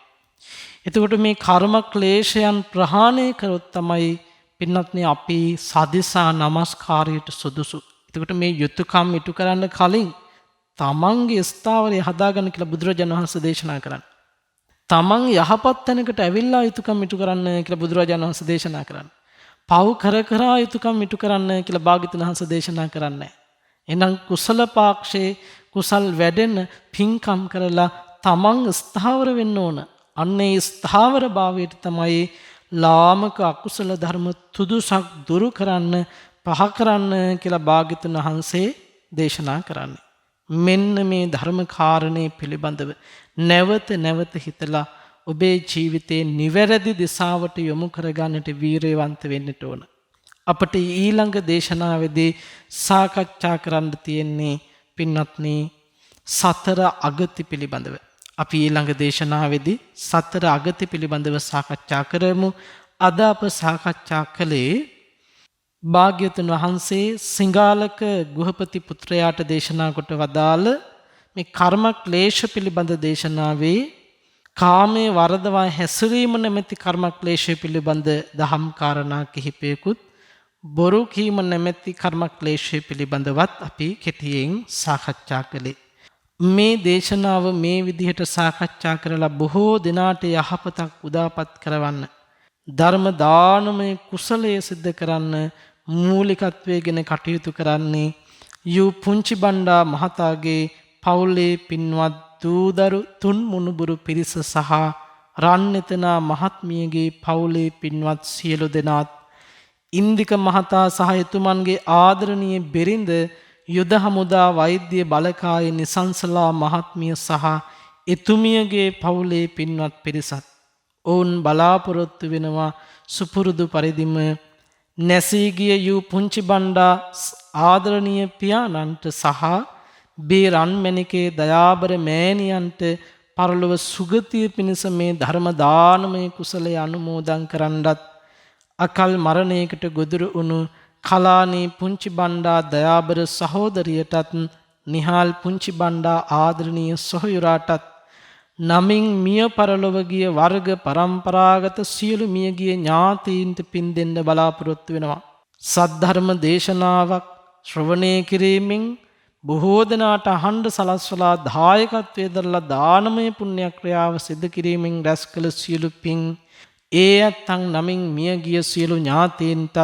එතකොට මේ කර්ම ක්ලේශයන් ප්‍රහාණය කරොත් තමයි පින්වත්නි අපි සදිසා නමස්කාරයට සුදුසු. එතකොට මේ යුතුයකම් ඉටු කරන්න කලින් තමන්ගේ ස්ථාවරය හදාගන්න කියලා බුදුරජාණන් වහන්සේ දේශනා කරන්නේ. තමන් යහපත් තැනකට ඇවිල්ලා යුතුයකම් ඉටු කරන්න කියලා බුදුරජාණන් වහන්සේ දේශනා කරන්නේ. පව් කර කර යුතුයකම් ඉටු කරන්න කියලා භාග්‍යතුන් වහන්සේ දේශනා කරන්නේ. එහෙනම් කුසල පාක්ෂේ කුසල් වැඩෙන පින්කම් කරලා තමන් ස්ථාවර වෙන්න ඕන. අන්නේ ස්ථාවර භාවයට තමයි ලාමක අකුසල ධර්ම තුදුසක් දුරු කරන්න පහ කරන්න කියලා භාග්‍යතුන් වහන්සේ දේශනා කරන්නේ. මෙන්න මේ ධර්ම කාරණේ පිළිබඳව නැවත නැවත හිතලා ඔබේ ජීවිතේ නිවැරදි දිශාවට යොමු කරගන්නට වීරයවන්ත වෙන්න ඕන. අපට ඊළඟ දේශනාවේදී සාකච්ඡා කරන්න තියෙන්නේ පින්වත්නි සතර අගති පිළිබඳව. අපි ඊළඟ දේශනාවේදී සතර අගති පිළිබඳව සාකච්ඡා කරමු. අද අප සාකච්ඡා කළේ භාග්‍යවතුන් වහන්සේ සිංහාලක ගෘහපති පුත්‍රයාට දේශනා කොට වදාළ මේ කර්ම ක්ලේශ පිළිබඳ දේශනාවේ කාමයේ වරදවා හැසිරීම නැමැති කර්ම ක්ලේශය පිළිබඳ දහම් කාරණා කිහිපයකුත්, බොරු කීම නැමැති කර්ම ක්ලේශය පිළිබඳවත් අපි කෙටියෙන් සාකච්ඡා කළේ. මේ දේශනාව මේ විදිහට සාකච්ඡා කරලා බොහෝ දිනාට යහපතක් උදාපත් කරවන්න, ධර්ම දානමය කුසලයේ සිද්ධ කරන්න මූලිකත්වයෙන් කටයුතු කරන්නේ යූ පුංචි බණ්ඩා මහතාගේ පවුලේ පින්වත් දූදරු තුන් මුණුබුරු පිරිස සහ රන්නෙතනා මහත්මියගේ පවුලේ පින්වත් සියලු දෙනාත්, ඉන්දික මහතා සහ එතුමන්ගේ ආදරණීය බිරිඳ යුද හමුදා වෛද්‍ය බලකායේ නිසංසලා මහත්මිය සහ එතුමියගේ පවුලේ පින්වත් පිරිසත් ඔවුන් බලාපොරොත්තු වෙනවා සුපුරුදු පරිදිම නැසී ගිය යූ පුංචි බණ්ඩා ආදරණීය පියාණන්ට සහ බේ රන්මැණිකේ දයාබර මෑණියන්ට පරලොව සුගතිය පිණිස මේ ධර්ම දානමය කුසලය අනුමෝදන් කරන්නත්, අකල් මරණයකට ගොදුරු වුණු කලානී පුංචි බණ්ඩා දයාබර සහෝදරියටත්, නිහාල් පුංචි බණ්ඩා ආදරණීය සොහොයුරාටත්, නමින් මිය පරලොව ගිය වර්ග පරම්පරාගත සියලු මියගිය ඥාතීන්ට පින් දෙන්න බලාපොරොත්තු වෙනවා. සද්ධර්ම දේශනාවක් ශ්‍රවණය කිරීමෙන් බොහෝ දෙනාට අහඬ සලස්වලා දායකත්වයේ දරලා දානමය පුණ්‍ය ක්‍රියාව සිදු කිරීමෙන් රැස් කළ සියලු පින් ඒ ඇත්තන් නමින් මියගිය සියලු ඥාතීන්ටත්,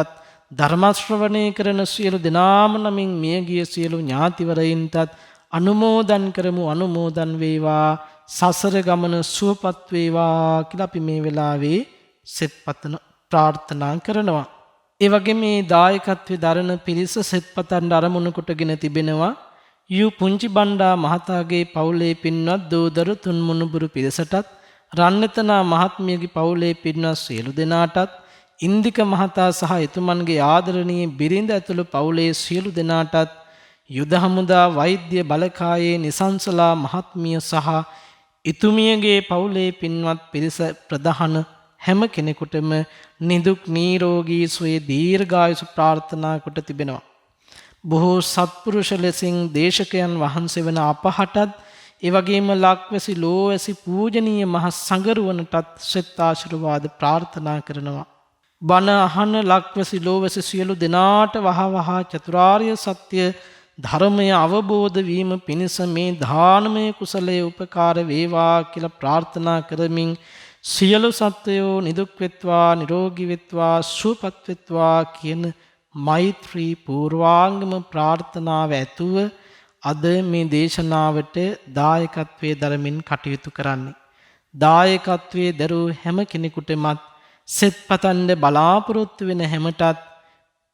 ධර්ම ශ්‍රවණය කරන සියලු දෙනාම නමින් මියගිය සියලු ඥාතිවරයින්ටත් අනුමෝදන් කරමු. අනුමෝදන් වේවා, සසර ගමන සුවපත් වේවා කියලා අපි මේ වෙලාවේ සෙත් පතන ප්‍රාර්ථනා කරනවා. ඒ වගේ මේ දායකත්වයේ දරන පිරිස සෙත් පතන්න අරමුණු කොටගෙන තිබෙනවා. යූ පුංචි බණ්ඩා මහතාගේ පවුලේ පින්වත් දූදරු තුන් මුණුබුරු පිරිසටත්, රන්නෙතනා මහත්මියගේ පවුලේ පින්වත් සියලු දෙනාටත්, ඉන්දික මහතා සහ එතුමන්ගේ ආදරණීය බිරිඳ ඇතුළු පවුලේ සියලු දෙනාටත්, යුද හමුදා වෛද්‍ය බලකායේ නිසංසලා මහත්මිය සහ එතුමියගේ පවුලේ පින්වත් පිරිස ප්‍රධාන හැම කෙනෙකුටම නිදුක් නිරෝගී සුවය දීර්ඝායුෂ ප්‍රාර්ථනා කොට තිබෙනවා. බොහෝ සත්පුරුෂ ලෙසින් දේශකයන් වහන්සේ වන අපහටත්, ඒ වගේම ලක්වැසි ලෝවැසි පූජනීය මහ සංගරුවනටත් සෙත් ආශිර්වාද ප්‍රාර්ථනා කරනවා. බණ අහන ලක්වැසි ලෝවැසි සියලු දෙනාට වහවහ චතුරාර්ය සත්‍ය ධර්මය අවබෝධ වීම පිණිස මේ දානමය කුසලයේ උපකාර වේවා කියලා ප්‍රාර්ථනා කරමින් සියලු සත්වයෝ නිදුක් වෙත්වා, නිරෝගී වෙත්වා, සුවපත් වෙත්වා කියන මෛත්‍රී පූර්වාංගම ප්‍රාර්ථනාව ඇතුව අද මේ දේශනාවට දායකත්වයේ දරමින් කටයුතු කරන්නේ. දායකත්වයේ දරූ හැම කෙනෙකුටමත් සෙත් පතන්න බලාපොරොත්තු වෙන හැමටත්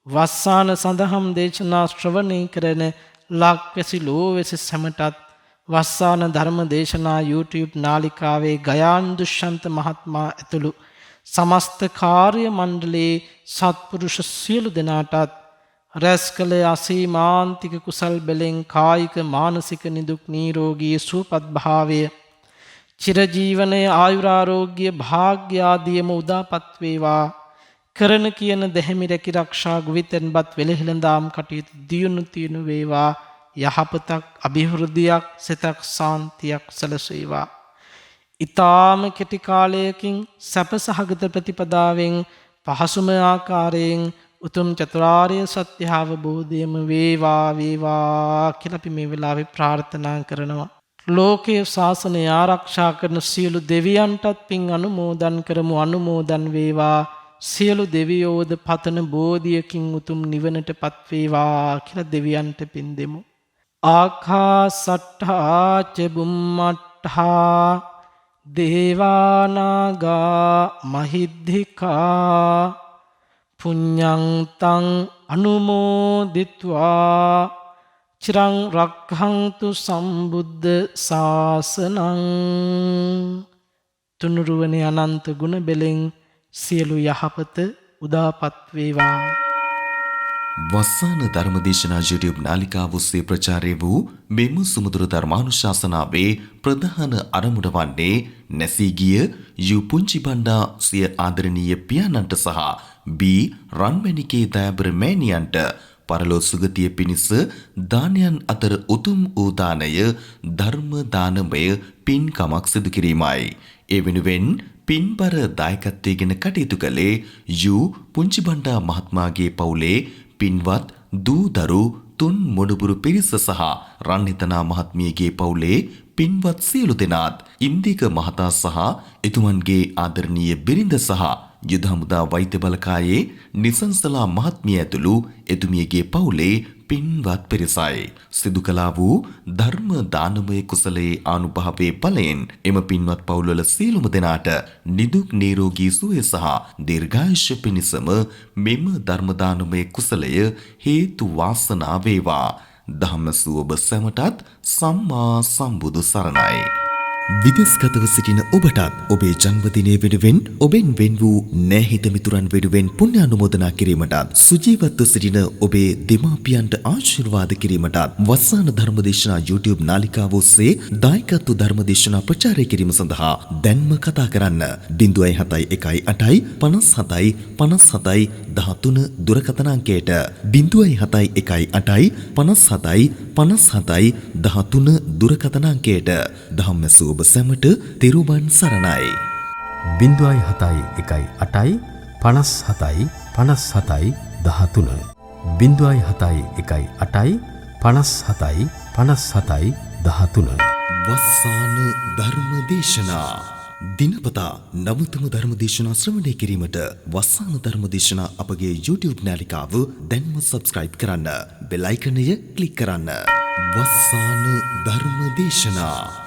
වස්සාන සඳහම් දේශනා ශ්‍රවණය කරන ලක්වැසි ලෝවැසි සැමටත් වස්සාන ධර්ම දේශනා YouTube නාලිකාවේ ගයාන් දුෂ්‍යන්ත මහත්මයා ඇතුළු සමස්ත කාර්ය මණ්ඩලයේ සත්පුරුෂ සියලු දෙනාටත් රැස් කළ අසීමාන්තික කුසල් බලෙන් කායික මානසික නිදුක් නිරෝගී සුවපත් භාවය චිරජීවනයේ ආයුරාරෝග්‍ය භාග්‍ය ආදියම උදාපත් වේවා. කරන කියන දෙහිමි රැකී ආරක්ෂා ගුවිතෙන්පත් වෙලෙහිලඳාම් කටයුතු දියුණු තියුණු වේවා. යහපතක් අභිවෘද්ධියක් සිතක් සාන්තියක් සැලසේවා. ඊ타ම කෙටි කාලයකින් සැපසහගත ප්‍රතිපදාවෙන් පහසුම ආකාරයෙන් උතුම් චතුරාර්ය සත්‍ය අවබෝධයම වේවා වේවා කියලා අපි මේ වෙලාවේ ප්‍රාර්ථනා කරනවා. ලෝකයේ ශාසනය ආරක්ෂා කරන සියලු දෙවියන්ටත් පින් අනුමෝදන් කරමු. අනුමෝදන් වේවා. සියලු දෙවියෝද පතන බෝධියකින් උතුම් නිවනටපත් වේවා කියලා දෙවියන්ට පින් දෙමු. ආකාසට්ඨා ච බුම්මට්ඨා දේවානාගා මහිද්దికා පුඤ්ඤං තං අනුමෝදිත්වා චිරං රක්ඛන්තු සම්බුද්ධ ශාසනං. තුනුරුවනේ අනන්ත ගුණ බෙලෙන් සියලු යහපත උදාපත් වේවා. වස්සාන ධර්මදේශනා YouTube නාලිකාව ඔස්සේ ප්‍රචාරය වූ මෙම සුමధుර ධර්මානුශාසනාවේ ප්‍රධාන අරමුණ වන්නේ නැසී ගිය යු පුංචි බණ්ඩා සිය ආදරණීය පියාණන්ට සහ බී රන්මැණිකේ දයාබර මෑණියන්ට පරලෝ සුගතිය පිණිස දානයන් අතර උතුම් වූ දානය ධර්ම දානමය පින්කමක් සිදු කිරීමයි. ඒ වෙනුවෙන් පින්බර දායකත්වයෙන් කටයුතු කළේ යු පුංචි බණ්ඩා මහත්මයාගේ පවුලේ පින්වත් දූ දරු තුන් මොණුබුරු පිරිස සහ රන්හිතනා මහත්මියගේ පවුලේ පින්වත් සියලු දෙනාත් ඉන්දික මහතා සහ එතුමන්ගේ ආදරණීය බිරිඳ සහ යුද හමුදා වෛද්‍ය බලකායේ නිසංසලා මහත්මිය ඇතුළු එතුමියගේ පවුලේ පින්වත් පිරිසයි. සිදු කළා වූ ධර්ම දානමය කුසලයේ ආනුභාවයේ බලයෙන් එම පින්වත් පවුල්වල සියලුම දෙනාට නිදුක් නිරෝගී සුවය සහ දීර්ඝායුෂ පිණිසම මෙම ධර්ම දානමය කුසලය හේතු වාසනා වේවා. ධම්මසුව ඔබ සැමටත් සම්මා සම්බුදු සරණයි. විදේශගතව සිටින ඔබටත් ඔබේ ජන්මදිනය වෙනුවෙන් ඔබෙන් වෙන් වූ නැහිත මිතුරන් වෙනුවෙන් පුණ්‍යානුමෝදනා කිරීමටත් සුජීවත්ව සිටින ඔබේ දෙමාපියන්ට ආශිර්වාද කිරීමටත් වස්සාන ධර්මදේශනා YouTube නාලිකාව ඔස්සේ දායකත්ව ධර්මදේශනා ප්‍රචාරය කිරීම සඳහා දැන්ම කතා කරන්න 071 57 57 13 දුරකථන අංකයට 071 57 57 13 දුරකථන අංකයට ධම්මසුව ඔබ සැමට තෙරුවන් සරණයි. 071 8 57 57 13 071 8 57 57 13. වස්සාන ධර්මදේශනා දිනපතා නවතම ධර්මදේශනා ශ්‍රවණය කිරීමට වස්සාන ධර්මදේශනා අපගේ YouTube නාලිකාව දැන්ම subscribe කරන්න. බෙල් අයිකනය ක්ලික් කරන්න. වස්සාන ධර්මදේශනා